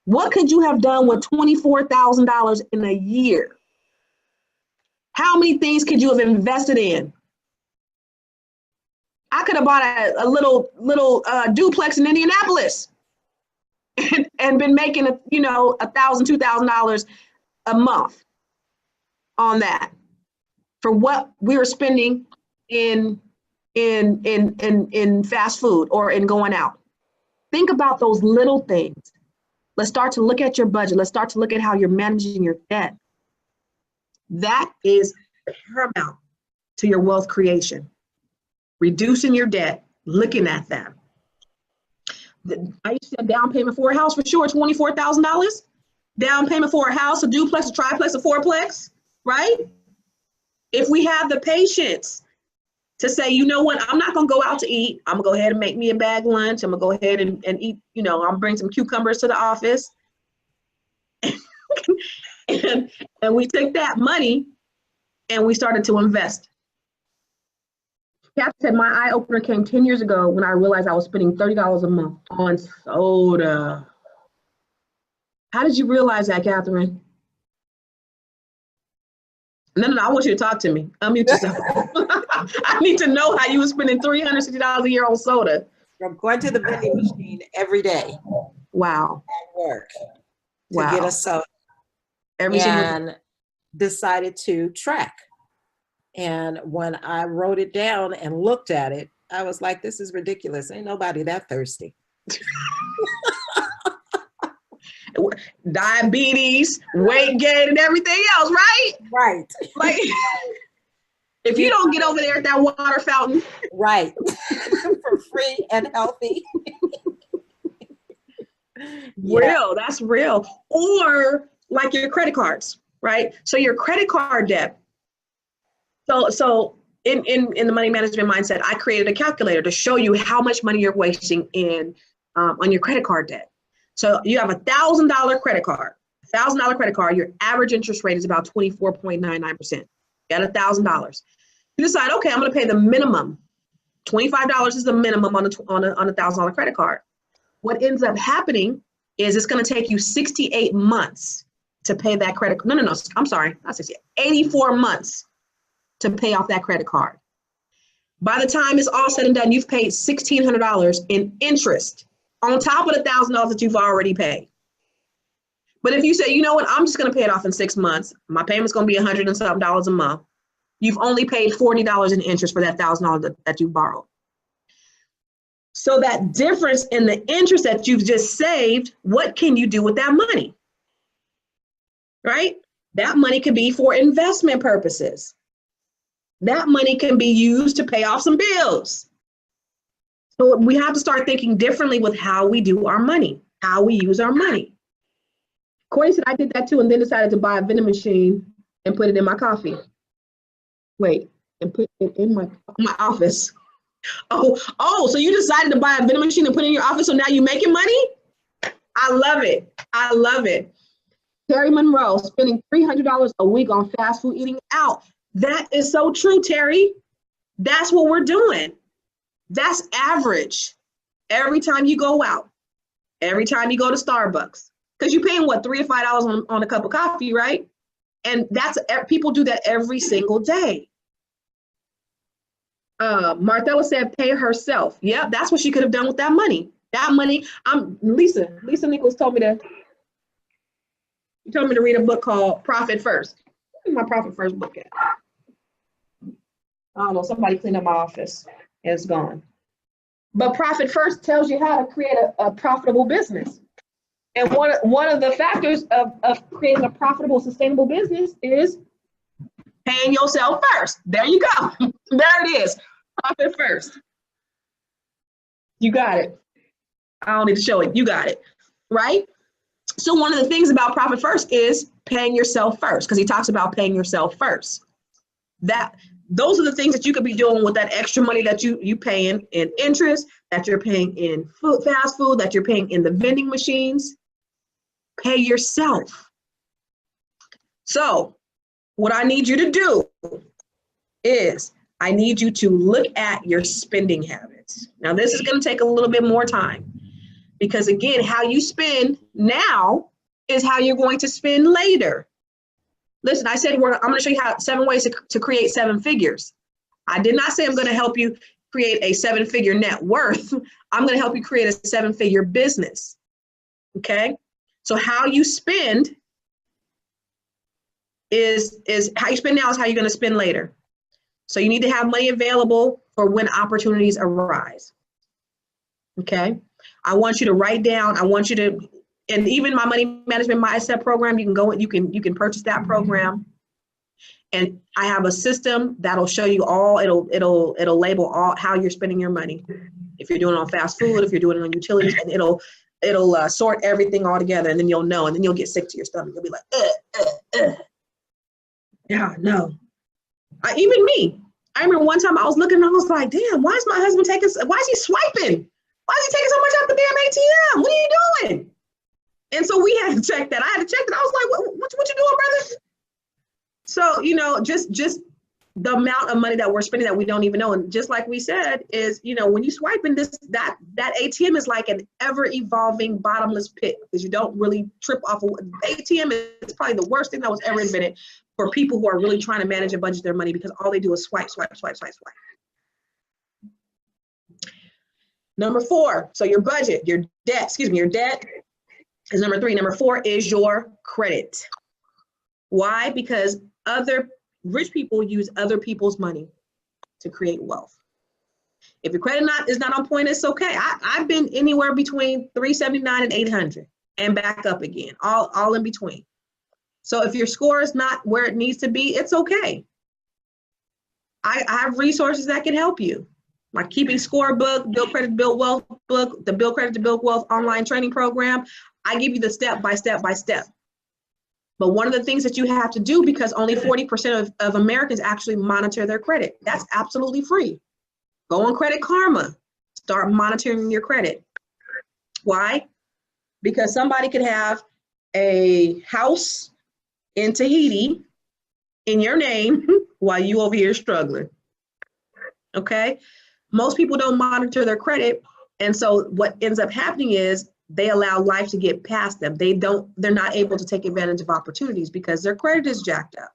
What could you have done with $24,000 in a year? How many things could you have invested in? I could have bought a little duplex in Indianapolis and been making $1,000, $2,000 a month on that for what we were spending in fast food or in going out. Think about those little things. Let's start to look at your budget. Let's start to look at how you're managing your debt. That is paramount to your wealth creation. Reducing your debt, looking at that. I used to say down payment for a house for sure, $24,000. Down payment for a house, a duplex, a triplex, a fourplex, right? If we have the patience to say, you know what, I'm not gonna go out to eat. I'm gonna go ahead and make me a bag lunch. I'm gonna go ahead and eat, I'm gonna bring some cucumbers to the office. and we took that money and we started to invest. Kathy said, my eye opener came 10 years ago when I realized I was spending $30 a month on soda. How did you realize that, Catherine? No, I want you to talk to me. Unmute yourself. I need to know how you were spending $360 a year on soda. From going to the vending machine every day Wow. at work to Wow. get a soda, Every single and decided to track. And when I wrote it down and looked at it, I was like, this is ridiculous. Ain't nobody that thirsty. diabetes, weight gain, and everything else, right? Right. Like, if you don't get over there at that water fountain. Right. For free and healthy. Real, that's real. Or like your credit cards, right? So your credit card debt. So in the money management mindset, I created a calculator to show you how much money you're wasting on your credit card debt. So you have $1,000 credit card, your average interest rate is about 24.99%. You got $1,000. You decide, okay, I'm going to pay the minimum. $25 is the minimum on a $1,000 credit card. What ends up happening is it's going to take you 68 months to pay that credit. No, I'm sorry, not 68, 84 months to pay off that credit card. By the time it's all said and done, you've paid $1,600 in interest on top of the $1,000 that you've already paid. But if you say, you know what, I'm just going to pay it off in 6 months. My payment's going to be $100 and something a month. You've only paid $40 in interest for that $1,000 that you borrowed. So that difference in the interest that you've just saved, what can you do with that money? Right? That money can be for investment purposes. That money can be used to pay off some bills. So we have to start thinking differently with how we do our money, how we use our money. Corey said, I did that too, and then decided to buy a vending machine and put it in my coffee. Wait, and put it in my office. Oh, so you decided to buy a vending machine and put it in your office, so now you're making money? I love it. I love it. Terry Monroe, spending $300 a week on fast food eating out. That is so true, Terry. That's what we're doing. That's average. Every time you go out, every time you go to Starbucks, because you're paying what, $3 to $5 on a cup of coffee, right? And people do that every single day. Marthella said pay herself. Yeah, that's what she could have done with that money. That money, Lisa Nichols told me to read a book called Profit First. Where's my Profit First book at? I don't know, somebody cleaned up my office. It's gone. But Profit First tells you how to create a profitable business. And one of the factors of creating a profitable, sustainable business is paying yourself first. There you go. There it is. Profit first. You got it. I don't need to show it. You got it. Right? So one of the things about Profit First is paying yourself first, because he talks about paying yourself first. Those are the things that you could be doing with that extra money that you paying in interest, that you're paying in fast food, that you're paying in the vending machines. Pay yourself. So what I need you to do is I need you to look at your spending habits. Now, this is going to take a little bit more time Because again, how you spend now is how you're going to spend later. Listen, I said I'm going to show you 7 ways to create 7 figures. I did not say I'm going to help you create a 7-figure net worth. I'm going to help you create a 7-figure business. Okay? So how you spend is how you spend now is how you're going to spend later. So you need to have money available for when opportunities arise. Okay? I want you to write down, and even my money management mindset program, you can go and you can purchase that program. And I have a system that'll show you all, it'll label all how you're spending your money. If you're doing it on fast food, if you're doing it on utilities, and it'll sort everything all together, and then you'll know, and then you'll get sick to your stomach. You'll be like, yeah, no. Even me. I remember one time I was looking and I was like, damn, why is my husband why is he swiping? Why is he taking so much out the damn ATM? What are you doing? And so we had to check that. I had to check that. I was like, what you doing, brother? So, just the amount of money that we're spending that we don't even know. And just like we said is, when you swipe in that ATM is like an ever evolving bottomless pit because you don't really trip off of ATM is probably the worst thing that was ever invented for people who are really trying to manage and budget their money because all they do is swipe, swipe, swipe, swipe, swipe. Number 4, so your budget, your debt is number 3. Number 4 is your credit. Why? Because other rich people use other people's money to create wealth. If your credit is not on point, it's okay. I've been anywhere between 379 and 800 and back up again, all in between. So if your score is not where it needs to be, it's okay. I have resources that can help you. My Keeping Score book, Build Credit to Build Wealth book, the Build Credit to Build Wealth online training program. I give you the step by step by step. But one of the things that you have to do, because only 40% of Americans actually monitor their credit, that's absolutely free. Go on Credit Karma, start monitoring your credit. Why? Because somebody could have a house in Tahiti in your name while you over here struggling. Okay? Most people don't monitor their credit. And so what ends up happening is they allow life to get past them. They're not able to take advantage of opportunities because their credit is jacked up.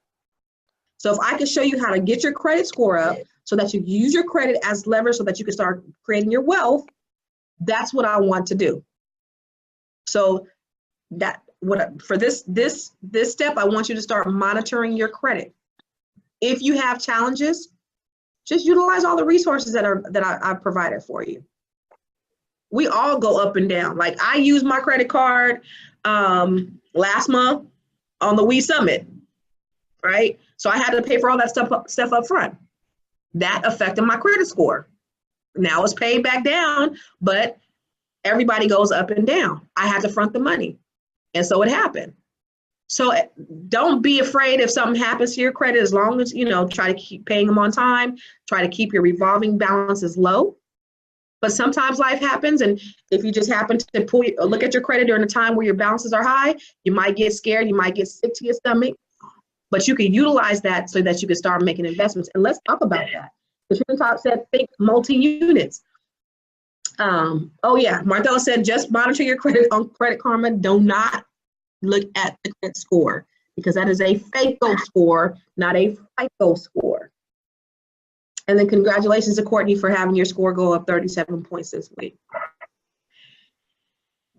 So if I can show you how to get your credit score up so that you use your credit as leverage so that you can start creating your wealth, that's what I want to do. So for this step, I want you to start monitoring your credit. If you have challenges, just utilize all the resources that I've provided for you. We all go up and down. Like I used my credit card last month on the We Summit, right? So I had to pay for all that stuff up front. That affected my credit score. Now it's paid back down, but everybody goes up and down. I had to front the money. And so it happened. So don't be afraid if something happens to your credit, as long as, try to keep paying them on time, try to keep your revolving balances low. But sometimes life happens, and if you just happen to look at your credit during a time where your balances are high, you might get scared, you might get sick to your stomach, but you can utilize that so that you can start making investments. And let's talk about that. The Top said, think multi-units. Oh yeah, Martella said, just monitor your credit on Credit Karma. Do not look at the credit score because that is a FICO score, not a FICO score. And then congratulations to Courtney for having your score go up 37 points this week.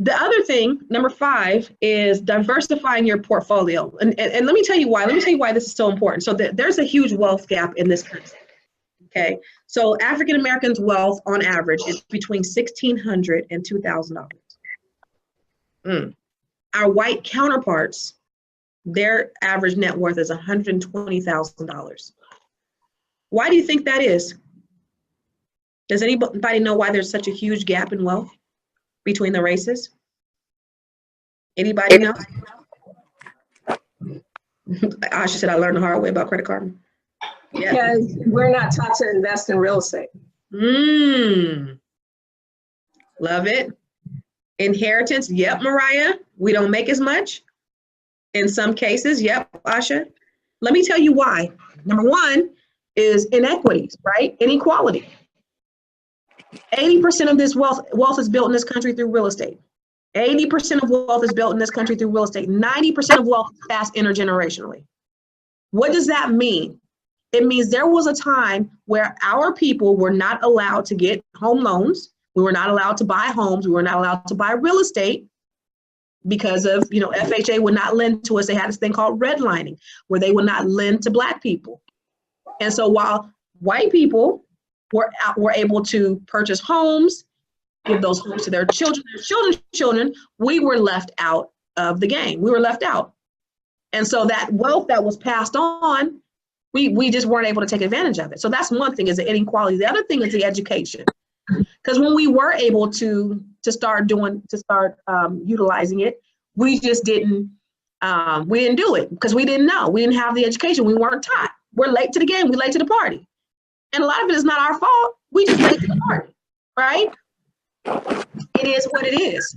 The other thing, number 5, is diversifying your portfolio. And let me tell you why. Let me tell you why this is so important. So there's a huge wealth gap in this country. Okay, so African Americans' wealth on average is between $1,600 and $2,000. Our white counterparts, their average net worth is $120,000. Why do you think that is? Does anybody know why there's such a huge gap in wealth between the races? Anybody know? Asha said, I learned the hard way about Credit Karma. Yeah. Because we're not taught to invest in real estate. Love it. Inheritance. Yep, Mariah. We don't make as much. In some cases. Yep, Asha. Let me tell you why. Number 1 is inequities, right? Inequality. 80% of this wealth is built in this country through real estate. 80% of wealth is built in this country through real estate. 90% of wealth is passed intergenerationally. What does that mean? It means there was a time where our people were not allowed to get home loans. We were not allowed to buy homes. We were not allowed to buy real estate because of, FHA would not lend to us. They had this thing called redlining, where they would not lend to Black people. And so while white people were able to purchase homes, give those homes to their children, we were left out of the game. We were left out. And so that wealth that was passed on, we just weren't able to take advantage of it. So that's one thing, is the inequality. The other thing is the education. Because when we were able to start utilizing it, we just didn't do it because we didn't know. We didn't have the education. We weren't taught. We're late to the game. We're late to the party. And a lot of it is not our fault. We just late to the party, right? It is what it is.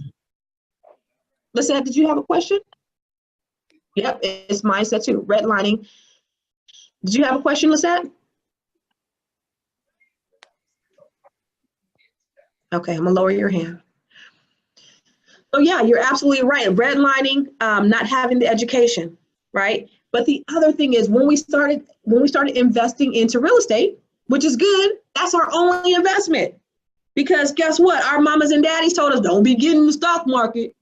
Lisette, did you have a question? Yep, it's mindset too. Redlining. Did you have a question, Lisette? Okay, I'm gonna lower your hand. So yeah, you're absolutely right. Redlining, not having the education, right? But the other thing is when we started investing into real estate, which is good, that's our only investment. Because guess what? Our mamas and daddies told us, don't be getting in the stock market.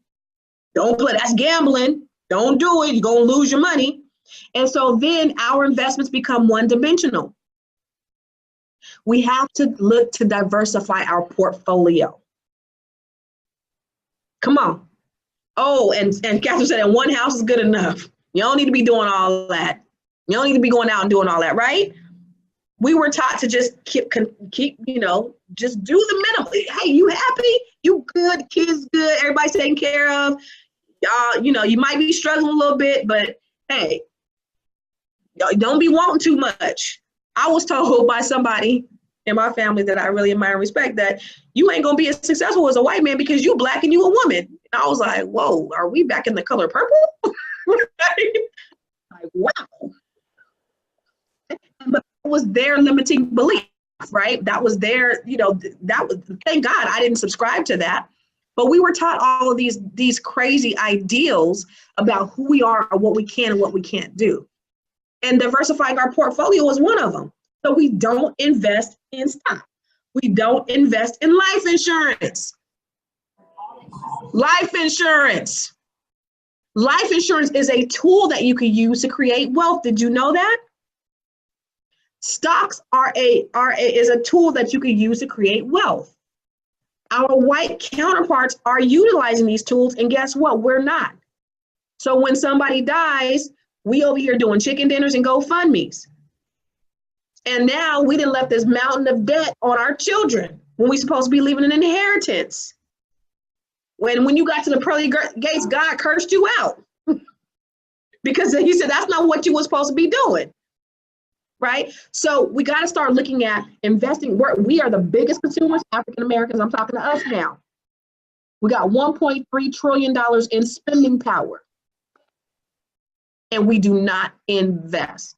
Don't play, that's gambling. Don't do it, you're gonna lose your money. And so then our investments become one-dimensional. We have to look to diversify our portfolio. Come on. Oh, and Catherine said, and one house is good enough. You don't need to be doing all that. You don't need to be going out and doing all that, right? We were taught to just keep, just do the minimum. Hey, you happy? You good? Kids good? Everybody's taken care of. You might be struggling a little bit, but hey, don't be wanting too much. I was told by somebody in my family that I really admire and respect that you ain't gonna be as successful as a white man because you Black and you a woman. And I was like, whoa, are we back in the color purple? Like, wow. But it was their limiting belief, right? That was their, thank God I didn't subscribe to that. But we were taught all of these crazy ideals about who we are or what we can and what we can't do. And diversifying our portfolio is one of them. So we don't invest in stock. We don't invest in life insurance. Life insurance. Life insurance is a tool that you can use to create wealth. Did you know that? Stocks is a tool that you can use to create wealth. Our white counterparts are utilizing these tools, and guess what? We're not. So when somebody dies, we over here doing chicken dinners and GoFundMes. And now we done left this mountain of debt on our children when we're supposed to be leaving an inheritance. When you got to the pearly gates, God cursed you out because he said that's not what you were supposed to be doing, right? So we got to start looking at investing. We are the biggest consumers, African Americans. I'm talking to us now. We got $1.3 trillion in spending power, and we do not invest.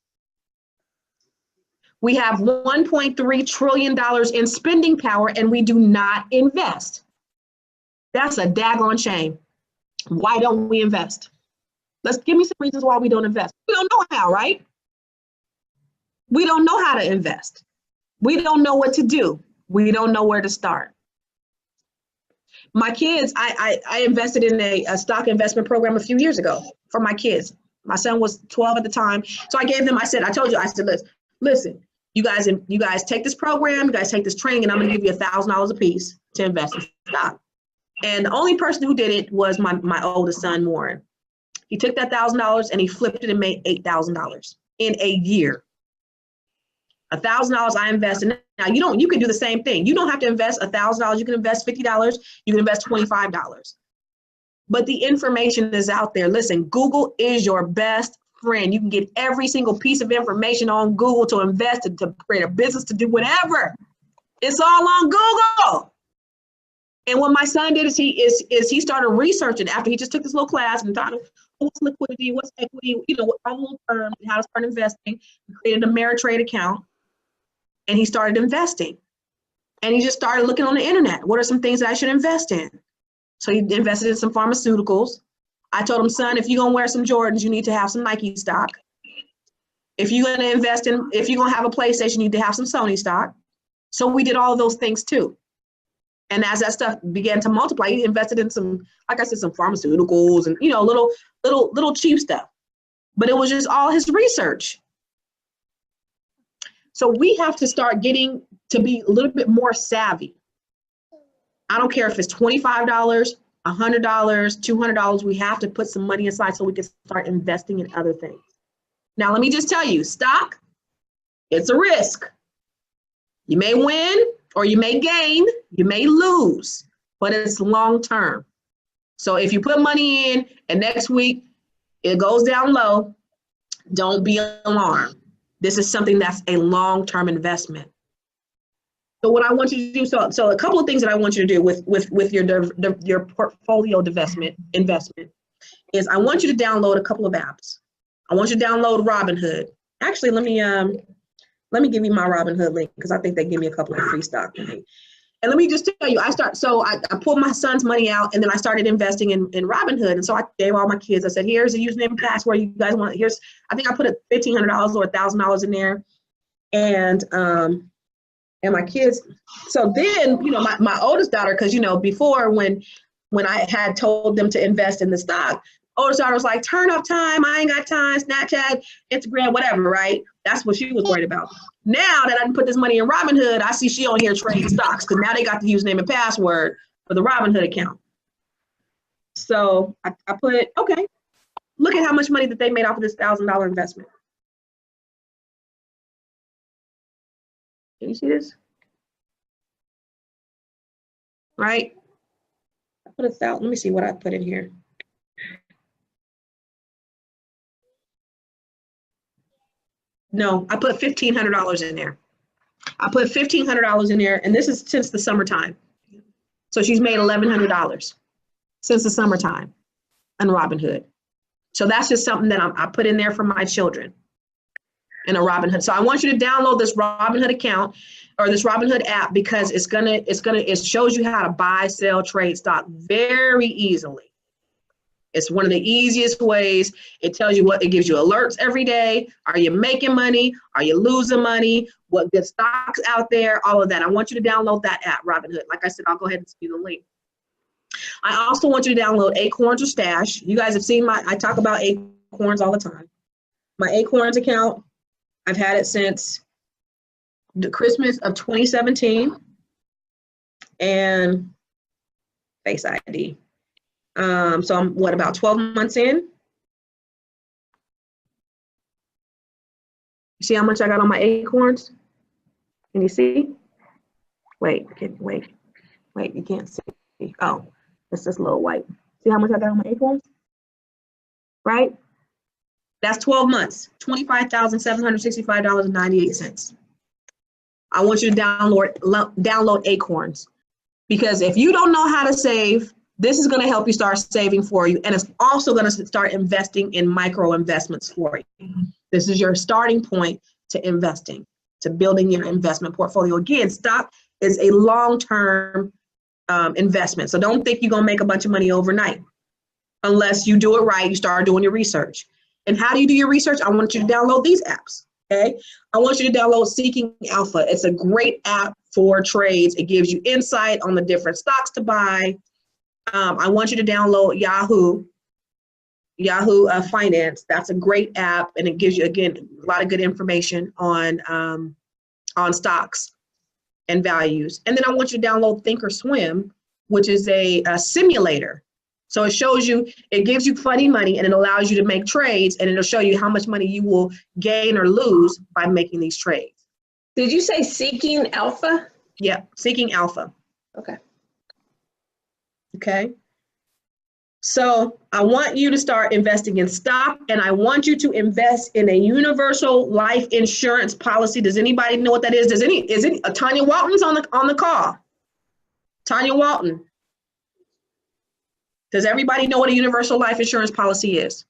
We have $1.3 trillion in spending power, and we do not invest. That's a daggone shame. Why don't we invest? Let's give me some reasons why we don't invest. We don't know how, right? We don't know how to invest. We don't know what to do. We don't know where to start. My kids, I invested in a stock investment program a few years ago for my kids. My son was 12 at the time. So I gave them, I said, listen, you guys take this program, you guys take this training, and I'm gonna give you $1,000 a piece to invest in stock. And the only person who did it was my oldest son, Warren. He took that $1,000 and he flipped it and made $8,000 in a year. $1,000 I invested. Now you can do the same thing. You don't have to invest $1,000. You can invest $50. You can invest $25. But the information is out there. Listen, Google is your best friend. You can get every single piece of information on Google to invest, to create a business, to do whatever. It's all on Google. And what my son did is he started researching after he just took this little class and thought of what's liquidity, what's equity, what long term, and how to start investing. He created a Ameritrade account and he started investing. And he just started looking on the internet. What are some things that I should invest in? So he invested in some pharmaceuticals. I told him, son, if you're gonna wear some Jordans, you need to have some Nike stock. If you're gonna if you're gonna have a PlayStation, you need to have some Sony stock. So we did all of those things too. And as that stuff began to multiply, he invested in some, like I said, some pharmaceuticals and, little cheap stuff. But it was just all his research. So we have to start getting to be a little bit more savvy. I don't care if it's $25, $100, $200, we have to put some money aside so we can start investing in other things. Now, let me just tell you, stock, it's a risk. You may win or you may gain, you may lose, but it's long-term. So if you put money in and next week it goes down low, don't be alarmed. This is something that's a long-term investment. So what I want you to do, so a couple of things that I want you to do with your portfolio investment is I want you to download a couple of apps. I want you to download Robinhood. Actually, let me give you my Robinhood link because I think they give me a couple of free stock. And let me just tell you, I pulled my son's money out and then I started investing in Robinhood. And so I gave all my kids, I said, here's the username and password you guys want. I think I put $1,500 or $1,000 in there. And my kids, so then, my oldest daughter, because, before when I had told them to invest in the stock, oldest daughter was like, turn up time, I ain't got time, Snapchat, Instagram, whatever, right? That's what she was worried about. Now that I put this money in Robinhood, I see she on here trading stocks because now they got the username and password for the Robinhood account. So I put, okay, look at how much money that they made off of this $1,000 investment. Can you see this? Right? I put 1,000, let me see what I put in here. No, I put $1,500 in there. I put $1,500 in there, and this is since the summertime. So she's made $1,100 since the summertime on Robinhood. So that's just something that I put in there for my children in a Robinhood. So I want you to download this Robinhood account or this Robinhood app because it shows you how to buy, sell, trade stock very easily. It's one of the easiest ways. It tells you it gives you alerts every day. Are you making money? Are you losing money? What good stocks out there? All of that. I want you to download that app, Robinhood. Like I said, I'll go ahead and send you the link. I also want you to download Acorns or Stash. You guys have seen I talk about Acorns all the time. My Acorns account, I've had it since the Christmas of 2017 and Face ID. So I'm about 12 months in? You see how much I got on my Acorns? Can you see? Wait, you can't see. Oh, it's this little white. See how much I got on my Acorns? Right? That's 12 months, $25,765.98. I want you to download Acorns because if you don't know how to save, this is going to help you start saving for you. And it's also going to start investing in micro investments for you. This is your starting point to investing, to building your investment portfolio. Again, stock is a long-term investment. So don't think you're going to make a bunch of money overnight unless you do it right. You start doing your research. And how do you do your research? I want you to download these apps. Okay. I want you to download Seeking Alpha. It's a great app for trades. It gives you insight on the different stocks to buy. I want you to download Yahoo Finance. That's a great app, and it gives you, again, a lot of good information on stocks and values. And then I want you to download Thinkorswim, which is a simulator. So it shows you, it gives you funny money, and it allows you to make trades, and it'll show you how much money you will gain or lose by making these trades. Did you say Seeking Alpha? Yeah, Seeking Alpha. Okay. Okay. So I want you to start investing in stock, and I want you to invest in a universal life insurance policy. Does anybody know what that is? Is it Tanya Walton's on the call? Tanya Walton. Does everybody know what a universal life insurance policy is?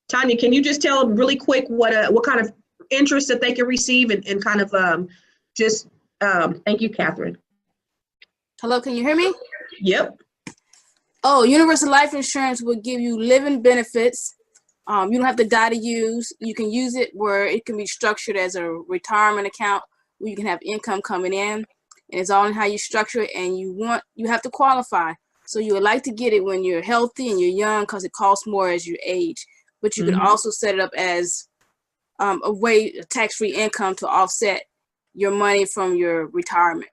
Tanya, can you just tell them really quick what kind of interest that they can receive and kind of just Thank you, Catherine. Hello, can you hear me? Yep. Oh, universal life insurance will give you living benefits. You don't have to die to use. You can use it where it can be structured as a retirement account where you can have income coming in, and it's all in how you structure it. And you have to qualify. So you would like to get it when you're healthy and you're young because it costs more as you age. But you can also set it up as a way, tax-free income to offset your money from your retirement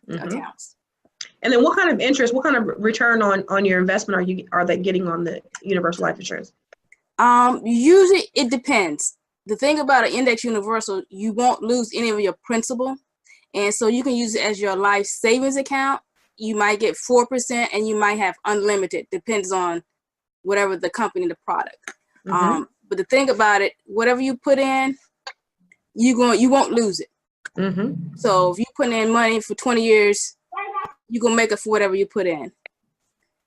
accounts. And then what kind of interest, what kind of return on your investment are they getting on the universal life insurance? Usually it depends. The thing about an index universal, you won't lose any of your principal. And so you can use it as your life savings account. You might get 4% and you might have unlimited, depends on whatever the company, the product. But the thing about it, whatever you put in, you won't lose it. So if you put in money for 20 years, you're going to make it for whatever you put in.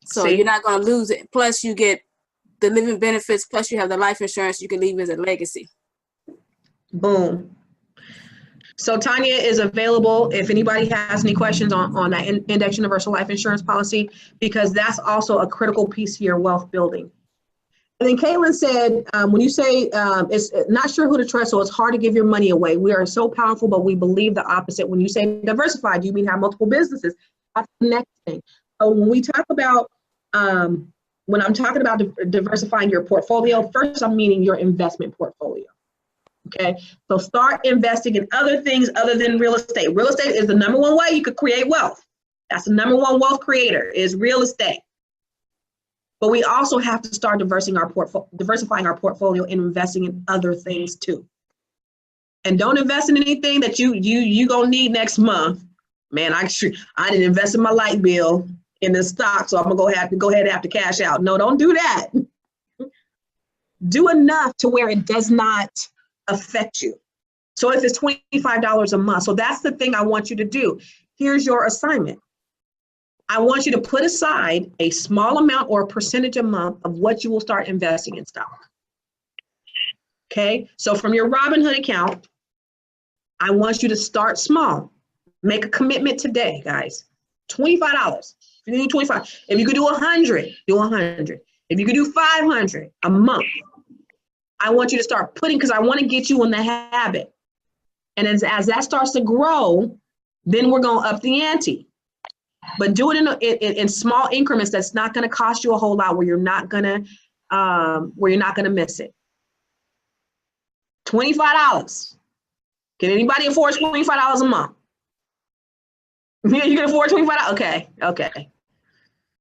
So you're not going to lose it. Plus you get the living benefits, plus you have the life insurance you can leave as a legacy. Boom. So Tanya is available if anybody has any questions on that index universal life insurance policy, because that's also a critical piece of your wealth building. And then Caitlin said, when you say it's not sure who to trust, so it's hard to give your money away. We are so powerful, but we believe the opposite. When you say diversified, do you mean have multiple businesses? That's the next thing. So when we talk about, when I'm talking about diversifying your portfolio, first I'm meaning your investment portfolio. Okay, so start investing in other things other than real estate. Real estate is the number one way you could create wealth. That's the number one wealth creator is real estate. But we also have to start diversifying our portfolio and investing in other things too. And don't invest in anything that you gonna need next month. Man, I didn't invest in my light bill in the stock, so I'm gonna go ahead and have to cash out. No, don't do that. Do enough to where it does not affect you. So if it's $25 a month, so that's the thing I want you to do. Here's your assignment. I want you to put aside a small amount or a percentage a month of what you will start investing in stock. Okay, so from your Robinhood account, I want you to start small. Make a commitment today, guys. $25. If you do 25, if you could do 100, do 100. If you could do 500 a month, I want you to start putting, because I want to get you in the habit. And as that starts to grow, then we're going to up the ante. But do it in small increments. That's not going to cost you a whole lot, where you're not going to miss it. $25. Can anybody afford $25 a month? Yeah, you can afford $25. Okay.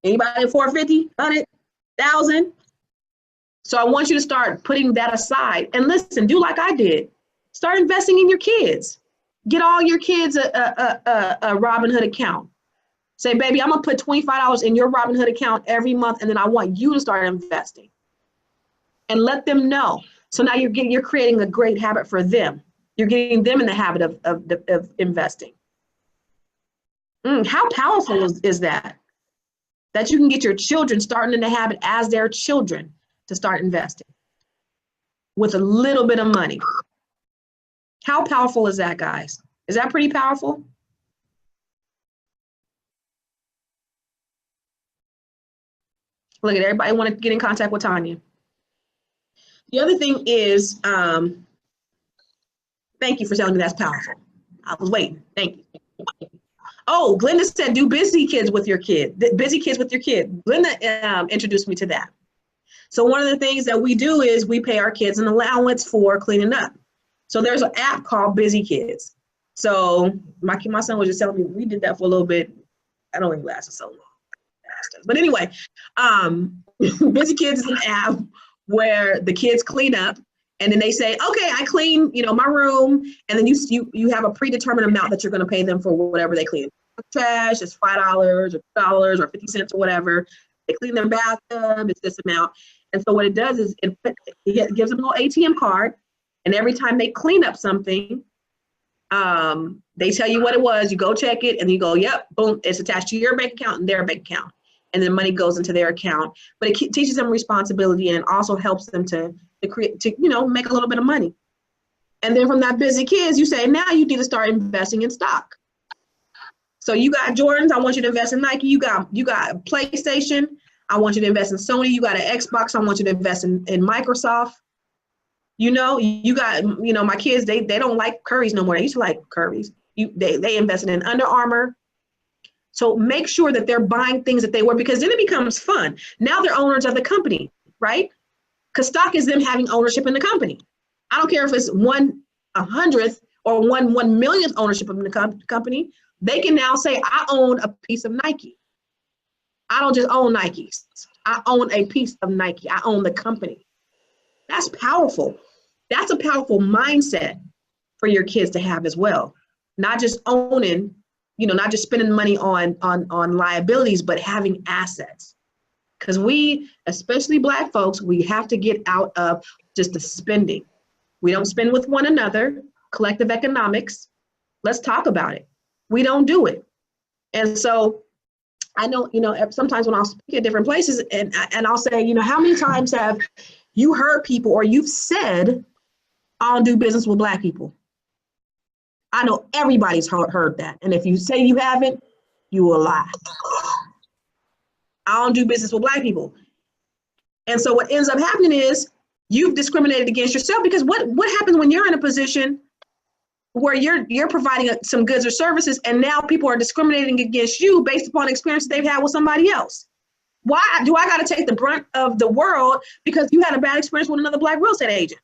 Anybody afford 50, 100, 1,000? So I want you to start putting that aside. And listen, do like I did. Start investing in your kids. Get all your kids a Robinhood account. Say, baby, I'm gonna put $25 in your Robinhood account every month, and then I want you to start investing. And let them know. So now you're creating a great habit for them. You're getting them in the habit of investing. How powerful is that? That you can get your children starting in the habit as their children to start investing with a little bit of money. How powerful is that, guys? Is that pretty powerful? Look at everybody want to get in contact with Tanya. The other thing is, thank you for telling me that's powerful. I was waiting. Thank you. Oh, Glenda said, do busy kids with your kid. Busy kids with your kid. Glenda introduced me to that. So one of the things that we do is we pay our kids an allowance for cleaning up. So there's an app called Busy Kids. So my son was just telling me, we did that for a little bit. I don't think it lasted so long. But anyway, Busy Kids is an app where the kids clean up, and then they say, okay, I clean, my room, and then you have a predetermined amount that you're going to pay them for whatever they clean. Trash is $5 or $2 or 50 cents or whatever. They clean their bathtub, it's this amount. And so what it does is it gives them a little ATM card, and every time they clean up something, they tell you what it was, you go check it, and you go, yep, boom, it's attached to your bank account and their bank account. And then money goes into their account. But it teaches them responsibility, and also helps them to make a little bit of money. And then from that Busy Kids, you say, now you need to start investing in stock. So you got Jordans, I want you to invest in Nike. You got a PlayStation, I want you to invest in Sony. You got an Xbox, I want you to invest in Microsoft. You know, you got, you know, my kids, they don't like Curry's no more. They used to like Curry's. They invested in Under Armour. So make sure that they're buying things that they wear, because then it becomes fun. Now they're owners of the company, right? Because stock is them having ownership in the company. I don't care if it's 1/100th or 1/1,000,000th ownership of the company. They can now say, I own a piece of Nike. I don't just own Nikes. I own a piece of Nike. I own the company. That's powerful. That's a powerful mindset for your kids to have as well. Not just owning, you know, not just spending money on liabilities, but having assets. Because we, especially Black folks, we have to get out of just the spending. We don't spend with one another, collective economics. Let's talk about it. We don't do it. And so I know, you know, sometimes when I'll speak at different places and I'll say, you know, how many times have you heard people or you've said, I don't do business with Black people? I know everybody's heard that. And if you say you haven't, you will lie. I don't do business with Black people. And so what ends up happening is you've discriminated against yourself, because what happens when you're in a position where you're providing some goods or services and now people are discriminating against you based upon experiences they've had with somebody else? Why do I got to take the brunt of the world because you had a bad experience with another Black real estate agent?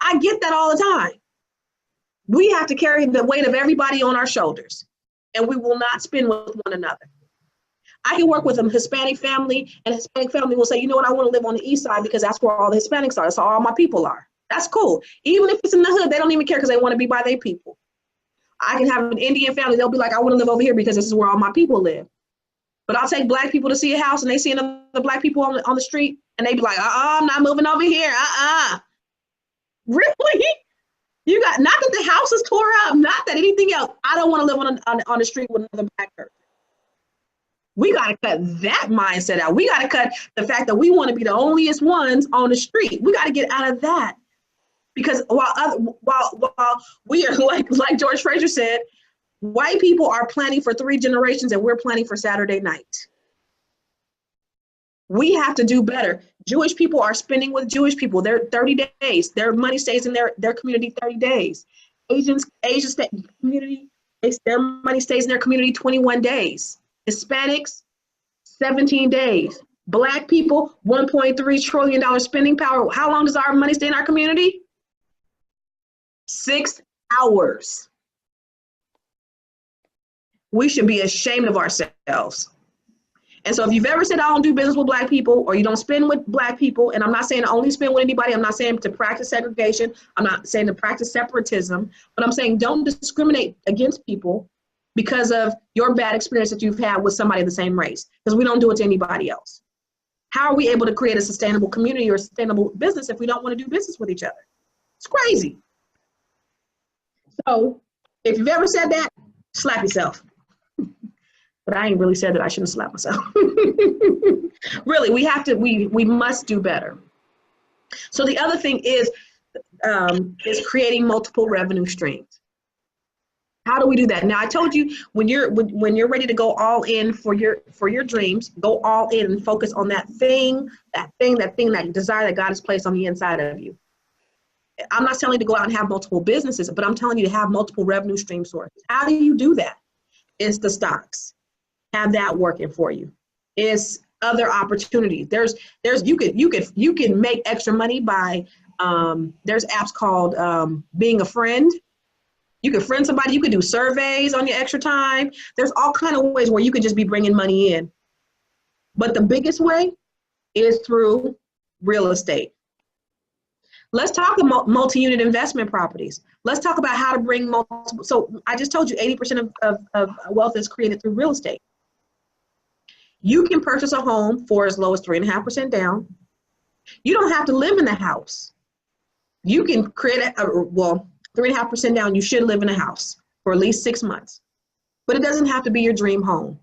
I get that all the time. We have to carry the weight of everybody on our shoulders, and we will not spin with one another. I can work with a Hispanic family, and a Hispanic family will say, you know what, I want to live on the east side because that's where all the Hispanics are. That's where all my people are. That's cool. Even if it's in the hood, they don't even care because they want to be by their people. I can have an Indian family. They'll be like, I want to live over here because this is where all my people live. But I'll take Black people to see a house and they see another Black people on the street and they be like, I'm not moving over here. Really? You got, not that the house is tore up, not that anything else. I don't want to live on the street with another Black person. We got to cut that mindset out. We got to cut the fact that we want to be the onlyest ones on the street. We got to get out of that. Because while we are, like George Fraser said, white people are planning for 3 generations and we're planning for Saturday night. We have to do better. Jewish people are spending with Jewish people. They're 30 days. Their money stays in their community 30 days. Asian community, their money stays in their community 21 days. Hispanics, 17 days. Black people, $1.3 trillion spending power. How long does our money stay in our community? 6 hours. We should be ashamed of ourselves. And so if you've ever said, I don't do business with Black people, or you don't spend with Black people, and I'm not saying to only spend with anybody, I'm not saying to practice segregation, I'm not saying to practice separatism, but I'm saying don't discriminate against people because of your bad experience that you've had with somebody of the same race, because we don't do it to anybody else. How are we able to create a sustainable community or a sustainable business if we don't want to do business with each other? It's crazy. So if you've ever said that, slap yourself. But I ain't really said that I shouldn't slap myself. Really, we must do better. So the other thing is creating multiple revenue streams. How do we do that? Now I told you when you're ready to go all in for your dreams, go all in and focus on that desire that God has placed on the inside of you. I'm not telling you to go out and have multiple businesses, but I'm telling you to have multiple revenue stream sources. How do you do that? It's the stocks. Have that working for you. It's other opportunities. You can make extra money by there's apps called Being a Friend. You can friend somebody. You can do surveys on your extra time. There's all kind of ways where you can just be bringing money in. But the biggest way is through real estate. Let's talk about multi-unit investment properties. Let's talk about how to bring multiple. So I just told you 80% of wealth is created through real estate. You can purchase a home for as low as 3.5% down. You don't have to live in the house. You can create 3.5% down, you should live in a house for at least 6 months. But it doesn't have to be your dream home.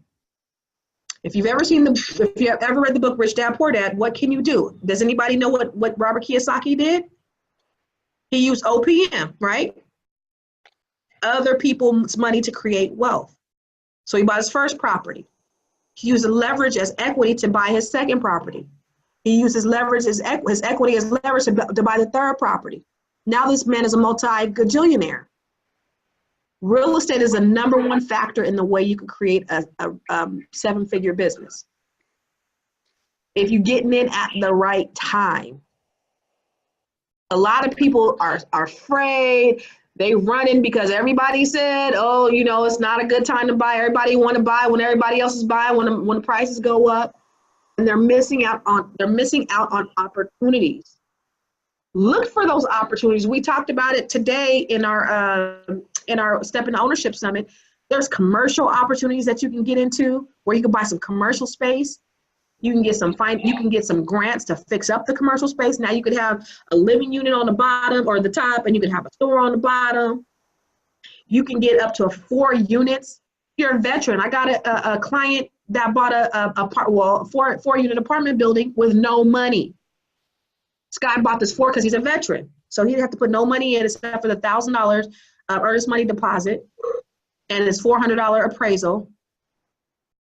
If you've ever read the book Rich Dad Poor Dad, what can you do? Does anybody know what Robert Kiyosaki did? He used OPM, right? Other people's money to create wealth. So he bought his first property. He used the leverage as equity to buy his second property. He used his leverage, his equity as leverage to buy the third property. Now this man is a multi-gajillionaire. Real estate is the #1 factor in the way you can create a 7-figure business. If you're getting in at the right time. A lot of people are afraid. They run in because everybody said, oh, you know, it's not a good time to buy. Everybody want to buy when everybody else is buying, when the prices go up. And they're missing out on opportunities. Look for those opportunities. We talked about it today in our Step into Ownership Summit. There's commercial opportunities that you can get into where you can buy some commercial space. You can get some grants to fix up the commercial space. Now you could have a living unit on the bottom or the top, and you can have a store on the bottom. You can get up to 4 units. You're a veteran. I got a client that bought a 4-unit apartment building with no money. This guy bought this because he's a veteran. So he didn't have to put no money in except for the $1,000 earnest money deposit and his $400 appraisal.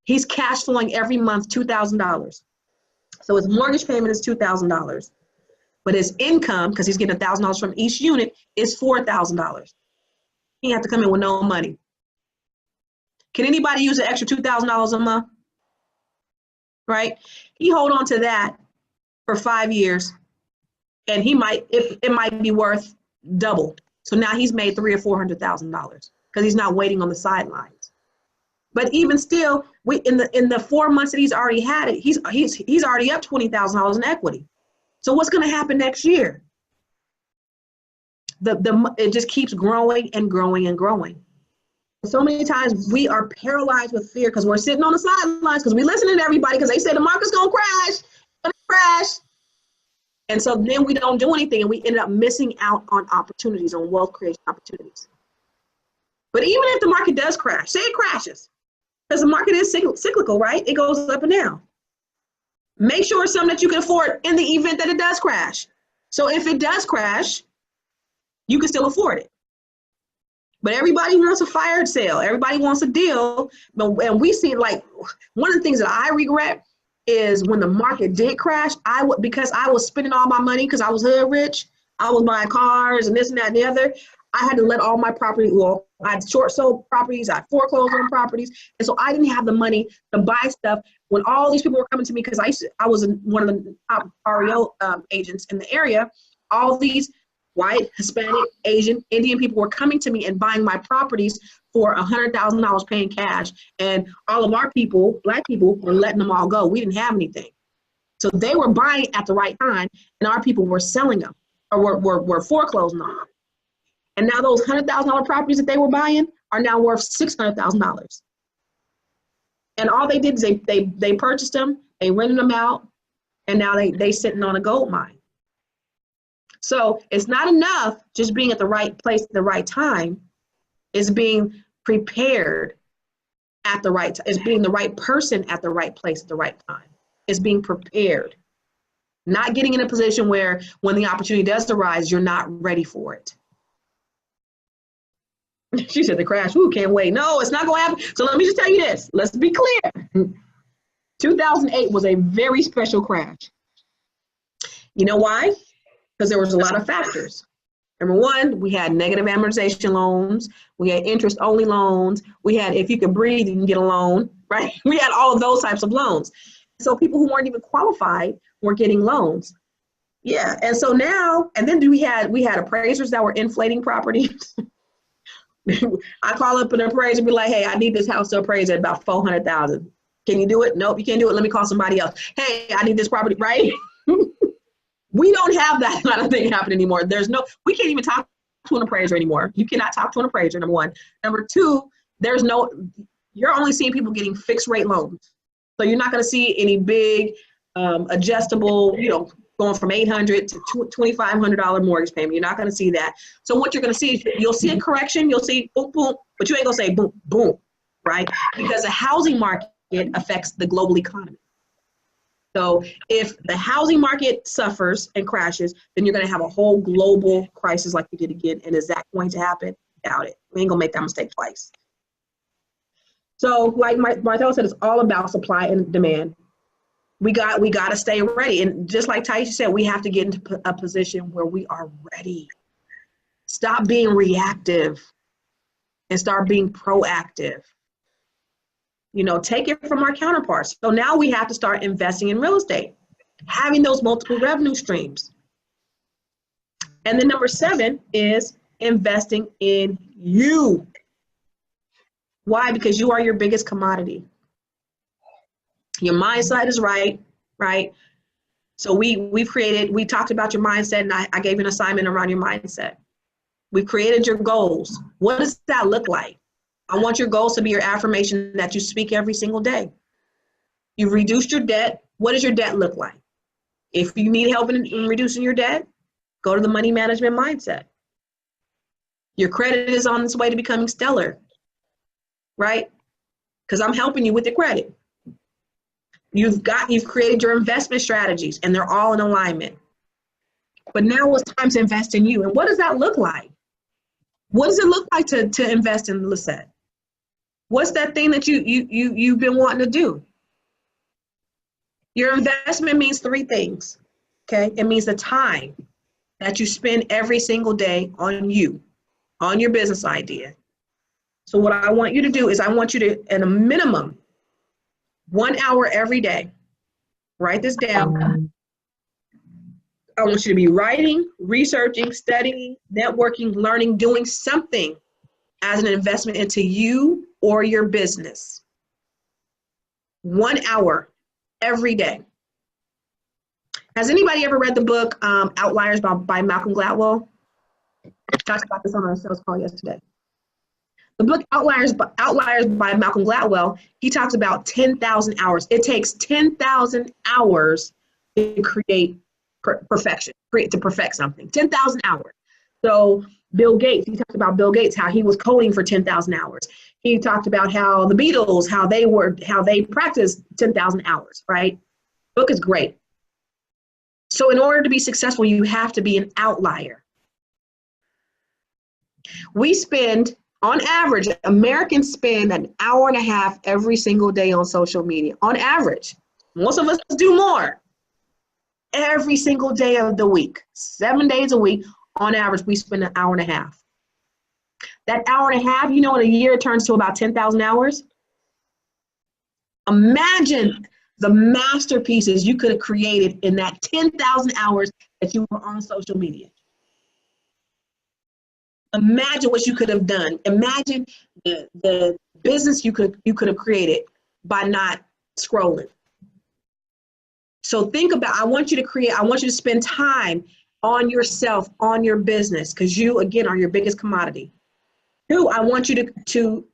He's cash flowing every month $2,000. So his mortgage payment is $2,000. But his income, because he's getting $1,000 from each unit, is $4,000. He had to come in with no money. Can anybody use an extra $2,000 a month? Right? He hold on to that for 5 years, and it might be worth double. So now he's made $300,000 or $400,000 because he's not waiting on the sidelines. But even still, in the 4 months that he's already had it, he's already up $20,000 in equity. So what's going to happen next year? It just keeps growing and growing and growing. So many times we are paralyzed with fear because we're sitting on the sidelines because we're listening to everybody because they say the market's going to crash. And so then we don't do anything and we end up missing out on opportunities, on wealth creation opportunities. But even if the market does crash, say it crashes, because the market is cyclical, right? It goes up and down. Make sure it's something that you can afford in the event that it does crash. So if it does crash, you can still afford it. But everybody wants a fire sale. Everybody wants a deal. And we see, like, one of the things that I regret is when the market did crash, because I was spending all my money because I was hood rich. I was buying cars and this and that and the other. I had to let all my property, I had short sold properties, I had foreclosed on properties. And so I didn't have the money to buy stuff when all these people were coming to me because I was one of the top REO agents in the area. All these white, Hispanic, Asian, Indian people were coming to me and buying my properties for $100,000 paying cash. And all of our people, Black people, were letting them all go. We didn't have anything. So they were buying at the right time and our people were selling them or were foreclosing on them. And now those $100,000 properties that they were buying are now worth $600,000. And all they did is they purchased them, they rented them out, and now they sitting on a gold mine. So it's not enough just being at the right place at the right time. It's being prepared at the right time. It's being the right person at the right place at the right time. It's being prepared. Not getting in a position where when the opportunity does arise, you're not ready for it. She said the crash, ooh, can't wait. No, it's not going to happen. So let me just tell you this. Let's be clear. 2008 was a very special crash. You know why? Because there was a lot of factors. Number one, we had negative amortization loans. We had interest-only loans. We had, if you could breathe, you can get a loan, right? We had all of those types of loans. So people who weren't even qualified were getting loans. Yeah, and so now, and then we had appraisers that were inflating properties. I call up an appraiser and be like, hey, I need this house to appraise at about $400,000. Can you do it? Nope, you can't do it. Let me call somebody else. Hey, I need this property, right? We don't have that kind of thing happen anymore. We can't even talk to an appraiser anymore. You cannot talk to an appraiser, number one. Number two, you're only seeing people getting fixed rate loans. So you're not gonna see any big adjustable, going from $800 to $2,500 mortgage payment. You're not going to see that. So what you're going to see is you'll see a correction, you'll see boom, boom, but you ain't going to say boom, boom, right? Because the housing market affects the global economy. So if the housing market suffers and crashes, then you're going to have a whole global crisis like you did again. And is that going to happen? Doubt it. We ain't going to make that mistake twice. So like Martella said, it's all about supply and demand. We got to stay ready. And just like Taisha said, we have to get into a position where we are ready. Stop being reactive and start being proactive. You know, take it from our counterparts. So now we have to start investing in real estate, having those multiple revenue streams. And then number 7 is investing in you. Why? Because you are your biggest commodity. Your mindset is right? So we talked about your mindset, and I gave you an assignment around your mindset. We created your goals. What does that look like? I want your goals to be your affirmation that you speak every single day. You've reduced your debt. What does your debt look like? If you need help in reducing your debt, go to the money management mindset. Your credit is on its way to becoming stellar, right? Because I'm helping you with your credit. You've created your investment strategies, and they're all in alignment. But now it's time to invest in you. And what does that look like? What does it look like to invest in Lisette? What's that thing that you've been wanting to do? Your investment means 3 things, okay? It means the time that you spend every single day on you, on your business idea. So what I want you to do is I want you to, at a minimum, 1 hour every day, write this down. I want you to be writing, researching, studying, networking, learning, doing something as an investment into you or your business. 1 hour every day. Has anybody ever read the book Outliers by Malcolm Gladwell? Talked about this on our sales call yesterday. The book Outliers by Malcolm Gladwell, he talks about 10,000 hours. It takes 10,000 hours to create perfection, to perfect something. 10,000 hours. So Bill Gates, he talked about Bill Gates, how he was coding for 10,000 hours. He talked about how the Beatles, how they practiced 10,000 hours, right? The book is great. So in order to be successful, you have to be an outlier. We spend, on average, Americans spend an hour and a half every single day on social media. On average. Most of us do more. Every single day of the week, 7 days a week, on average, we spend an hour and a half. That hour and a half, you know, in a year, it turns to about 10,000 hours. Imagine the masterpieces you could have created in that 10,000 hours that you were on social media. Imagine what you could have done. Imagine the business you could have created by not scrolling. So think about, I want you to spend time on yourself, on your business, because you, again, are your biggest commodity. 2, I want you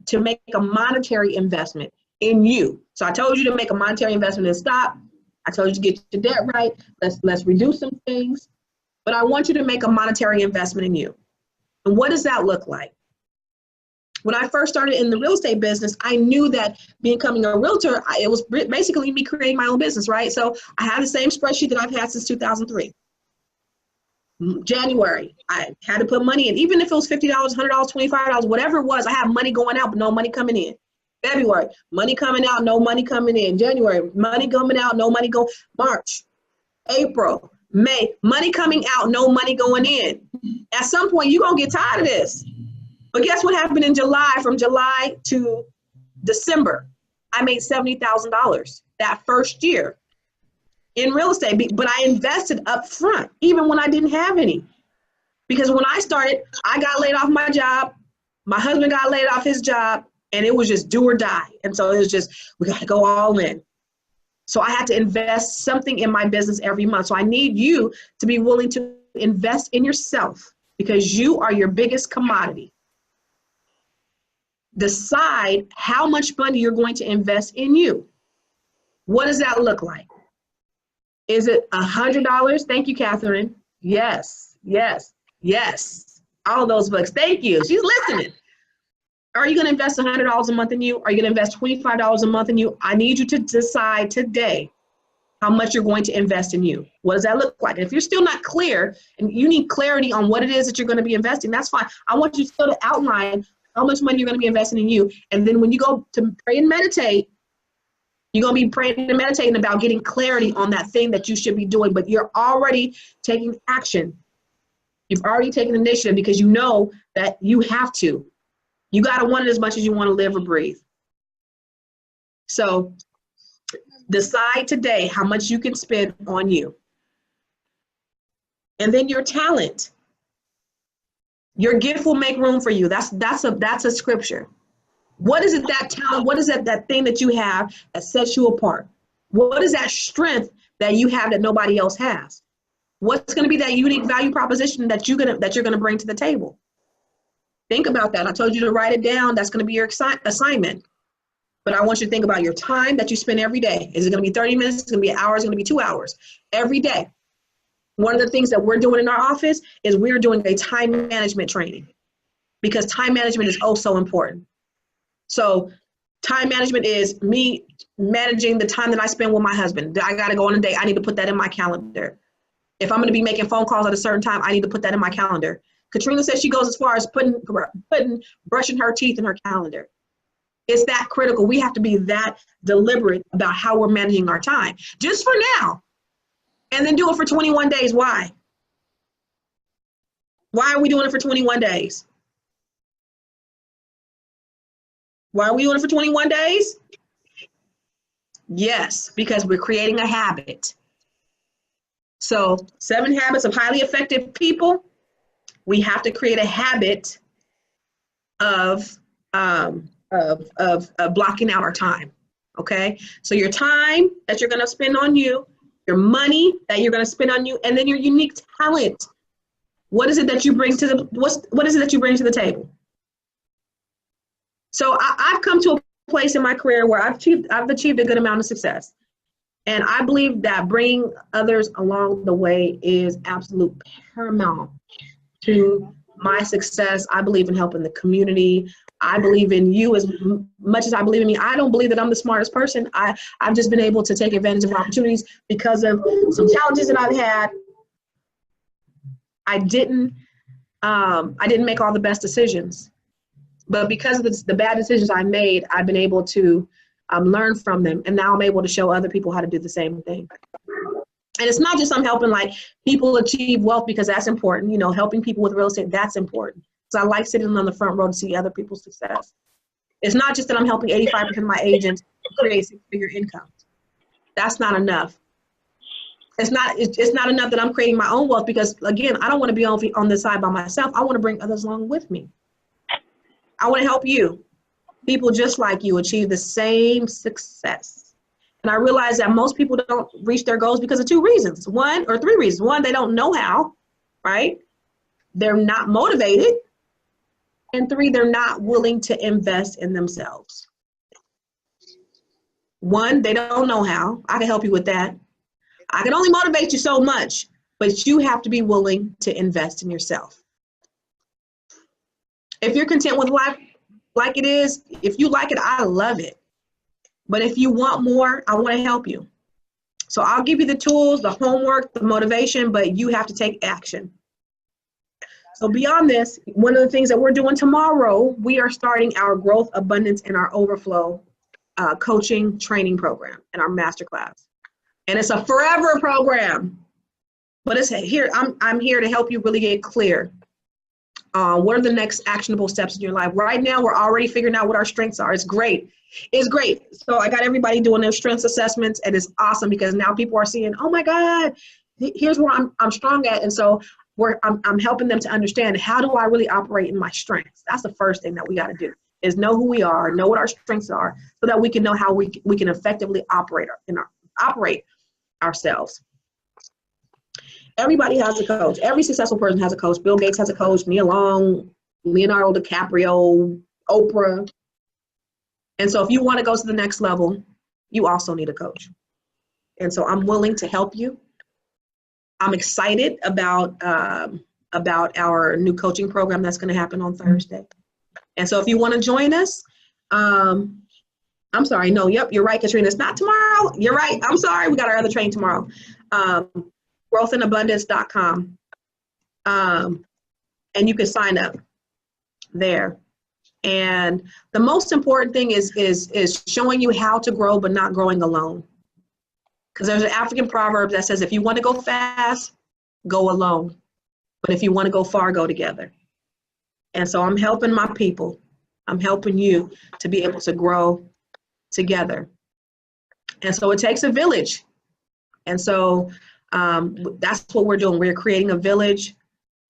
to make a monetary investment in you. So I told you to make a monetary investment in stock. I told you to get your debt right. Let's reduce some things. But I want you to make a monetary investment in you. And what does that look like? When I first started in the real estate business, I knew that becoming a realtor, it was basically me creating my own business, right? So I had the same spreadsheet that I've had since 2003. January, I had to put money in, even if it was $50, $100, $25, whatever it was, I had money going out, but no money coming in. February, money coming out, no money coming in. January, money coming out, no money going. March, April, May, money coming out, no money going in. At some point, you're going to get tired of this. But guess what happened in July? From July to December, I made $70,000 that first year in real estate. But I invested up front, even when I didn't have any. Because when I started, I got laid off my job. My husband got laid off his job. And it was just do or die. And so it was just, we got to go all in. So I had to invest something in my business every month. So I need you to be willing to invest in yourself because you are your biggest commodity. Decide how much money you're going to invest in you. What does that look like? Is it $100? Thank you, Catherine. Yes, yes, yes. All those books. Thank you. She's listening. Are you going to invest $100 a month in you? Are you going to invest $25 a month in you? I need you to decide today how much you're going to invest in you. What does that look like? And if you're still not clear and you need clarity on what it is that you're going to be investing, that's fine. I want you still to outline how much money you're going to be investing in you. And then when you go to pray and meditate, you're going to be praying and meditating about getting clarity on that thing that you should be doing, but you're already taking action. You've already taken initiative because you know that you have to. You got to want it as much as you want to live or breathe. So decide today how much you can spend on you. And then your talent. Your gift will make room for you. That's a scripture. What is it, that talent? What is that thing that you have that sets you apart? What is that strength that you have that nobody else has? What's going to be that unique value proposition that you're going to bring to the table? Think about that. I told you to write it down. That's going to be your assignment. But I want you to think about your time that you spend every day. Is it going to be 30 minutes? It's going to be an hour. It's going to be 2 hours every day. One of the things that we're doing in our office is we're doing a time management training, because time management is oh so important. So time management is me managing the time that I spend with my husband. I got to go on a date. I need to put that in my calendar. If I'm going to be making phone calls at a certain time, I need to put that in my calendar. Katrina says she goes as far as brushing her teeth in her calendar. It's that critical. We have to be that deliberate about how we're managing our time, just for now. And then do it for 21 days. Why? Why are we doing it for 21 days? Why are we doing it for 21 days? Yes, because we're creating a habit. So 7 habits of highly effective people. We have to create a habit of blocking out our time. Okay. So your time that you're going to spend on you, your money that you're going to spend on you, and then your unique talent. What is it that you bring to the, what is it that you bring to the table? So I've come to a place in my career where I've achieved a good amount of success. And I believe that bringing others along the way is absolute paramount to my success. I believe in helping the community. I believe in you as much as I believe in me. I don't believe that I'm the smartest person. I've just been able to take advantage of opportunities because of some challenges that I've had. I didn't make all the best decisions, but because of the bad decisions I made, I've been able to learn from them. And now I'm able to show other people how to do the same thing. And it's not just I'm helping like people achieve wealth, because that's important. You know, helping people with real estate, that's important. So I like sitting on the front row to see other people's success. It's not just that I'm helping 85% of my agents create 6-figure income. That's not enough. It's not enough that I'm creating my own wealth, because again, I don't want to be on this side by myself. I want to bring others along with me. I want to help you, people just like you, achieve the same success. And I realize that most people don't reach their goals because of 2 reasons, 1 or 3 reasons. 1, they don't know how, right? They're not motivated. And 3, they're not willing to invest in themselves. 1, they don't know how. I can help you with that. I can only motivate you so much, but you have to be willing to invest in yourself. If you're content with life like it is, if you like it, I love it. But if you want more, I want to help you. So I'll give you the tools, the homework, the motivation, but you have to take action. So beyond this, one of the things that we're doing tomorrow, we are starting our Growth, Abundance, and our Overflow coaching training program and our masterclass. And it's a forever program, but it's here. I'm here to help you really get clear. What are the next actionable steps in your life? Right now, we're already figuring out what our strengths are. It's great. It's great. So I got everybody doing their strengths assessments, and it's awesome because now people are seeing, oh my God, here's where I'm strong at. And so I'm helping them to understand, how do I really operate in my strengths? That's the first thing that we got to do, is know who we are, know what our strengths are, so that we can know how we can effectively operate ourselves. Everybody has a coach. Every successful person has a coach. Bill Gates has a coach, Nia Long, Leonardo DiCaprio, Oprah. And so if you want to go to the next level, you also need a coach. And so I'm willing to help you. I'm excited about our new coaching program that's going to happen on Thursday. And so if you want to join us, I'm sorry, no, yep, you're right, Katrina. It's not tomorrow. You're right. I'm sorry. We got our other training tomorrow. growthandabundance.com. And you can sign up there. And the most important thing is showing you how to grow, but not growing alone. Because there's an African proverb that says, if you want to go fast, go alone. But if you want to go far, go together. And so I'm helping my people. I'm helping you to be able to grow together. And so it takes a village. And so that's what we're doing. We're creating a village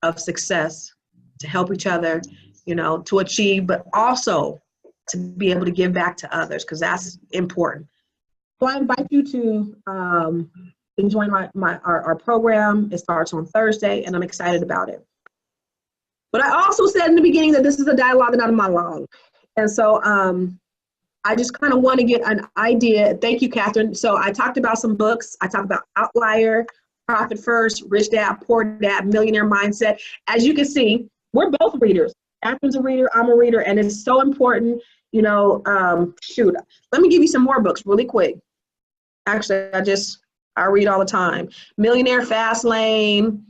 of success to help each other, you know, to achieve, but also to be able to give back to others, because that's important. So I invite you to join our program. It starts on Thursday, and I'm excited about it. But I also said in the beginning that this is a dialogue, not a monologue. And so I just kind of want to get an idea. Thank you, Catherine. So I talked about some books. I talked about Outlier, Profit First, Rich Dad, Poor Dad, Millionaire Mindset. As you can see, we're both readers. Catherine's a reader, I'm a reader, and it's so important, you know, shoot, let me give you some more books really quick. Actually, I read all the time. Millionaire Fast Lane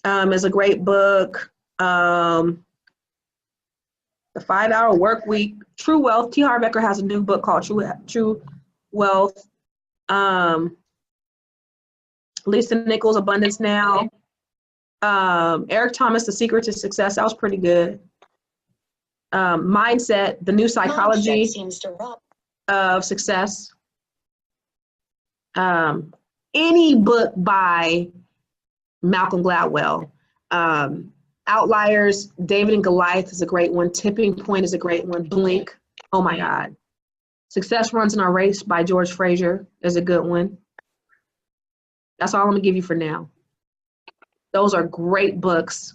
is a great book. The 5-Hour Work Week, True Wealth. T. Harv Eker has a new book called True Wealth. Lisa Nichols, Abundance Now. Eric Thomas, The Secret to Success. That was pretty good. Mindset, The New Psychology of Success. Any book by Malcolm Gladwell. Outliers, David and Goliath is a great one. Tipping Point is a great one. Blink, oh my God. Success Runs in Our Race by George Fraser is a good one. That's all I'm gonna give you for now. Those are great books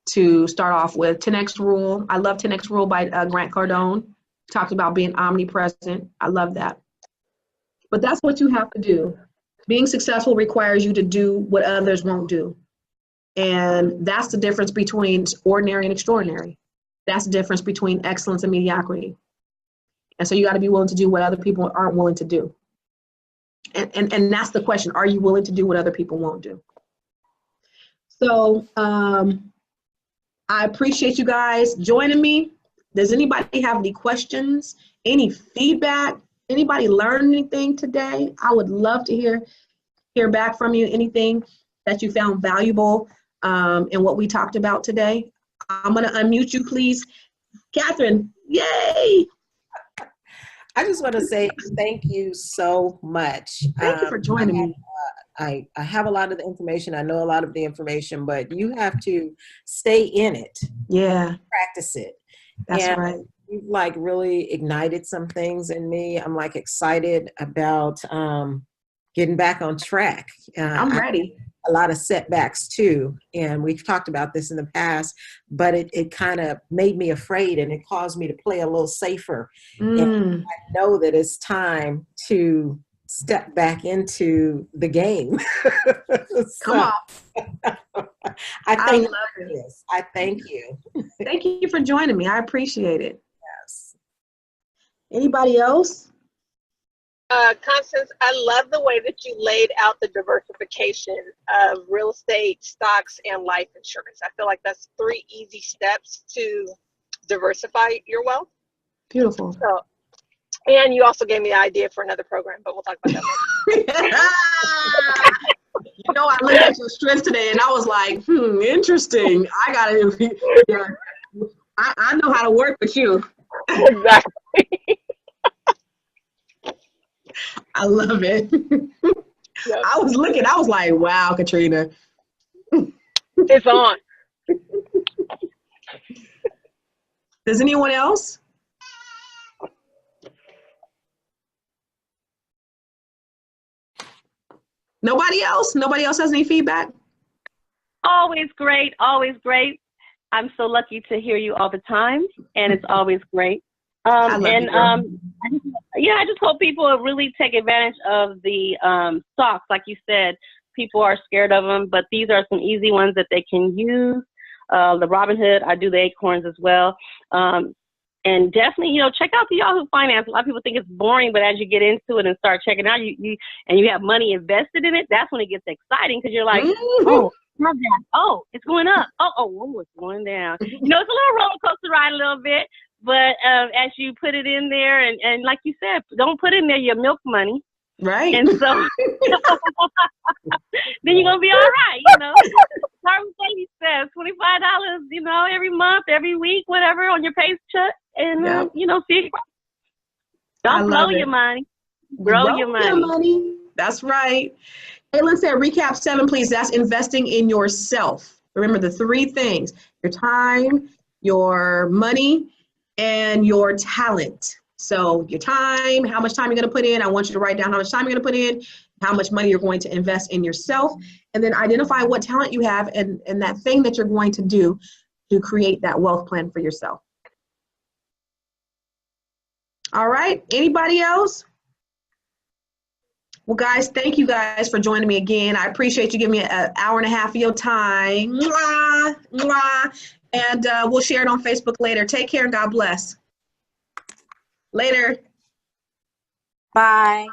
to start off with. 10X Rule, I love 10X Rule by Grant Cardone. Talked about being omnipresent. I love that. But that's what you have to do. Being successful requires you to do what others won't do. And that's the difference between ordinary and extraordinary. That's the difference between excellence and mediocrity. And so you got to be willing to do what other people aren't willing to do. And that's the question. Are you willing to do what other people won't do? So I appreciate you guys joining me. Does anybody have any questions, any feedback? Anybody learn anything today? I would love to hear back from you. Anything that you found valuable in what we talked about today. I'm going to unmute you, please. Catherine, yay! I just want to say thank you so much. Thank you for joining me. I have a lot of the information. I know a lot of the information, but you have to stay in it. Yeah. Practice it. That's right. You've like really ignited some things in me. I'm like excited about getting back on track. I'm ready. A lot of setbacks too. And we've talked about this in the past, but it kind of made me afraid and it caused me to play a little safer. And I know that it's time to step back into the game. Come on. I thank you. I thank you. Thank you for joining me. I appreciate it. Yes. Anybody else? Constance, I love the way that you laid out the diversification of real estate, stocks, and life insurance. I feel like that's 3 easy steps to diversify your wealth. Beautiful. So, and you also gave me the idea for another program, but we'll talk about that later. You know, I looked at your strengths today and I was like, interesting. I gotta, yeah, I know how to work with you. Exactly. I love it. Yep. I was like, wow, Katrina. It's on. Does anyone else? Nobody else? Nobody else has any feedback? Always great, always great. I'm so lucky to hear you all the time, and it's always great. I love you, girl. I just hope people will really take advantage of the stocks. Like you said, people are scared of them, but these are some easy ones that they can use. The Robinhood, I do the Acorns as well. And definitely, check out the Yahoo Finance. A lot of people think it's boring, but as you get into it and start checking out, you have money invested in it, that's when it gets exciting because you're like, oh, have that. Oh, it's going up. Oh, it's going down. You know, it's a little roller coaster ride a little bit, but as you put it in there, and like you said, don't put in there your milk money. Right. And so then you're gonna be all right, you know. Start with baby steps, $25, you know, every month, every week, whatever, on your paycheck, and Yep. you know, see. I Don't love blow your it. money. Grow your money. That's right. Caitlin said, recap 7, please. That's investing in yourself. Remember the 3 things: your time, your money, and your talent. So your time, how much time you're going to put in. I want you to write down how much time you're going to put in, how much money you're going to invest in yourself, and then identify what talent you have and that thing that you're going to do to create that wealth plan for yourself. All right. Anybody else? Well, guys, thank you guys for joining me again. I appreciate you giving me an hour and a half of your time. Mwah, mwah. And we'll share it on Facebook later. Take care and God bless. Later. Bye.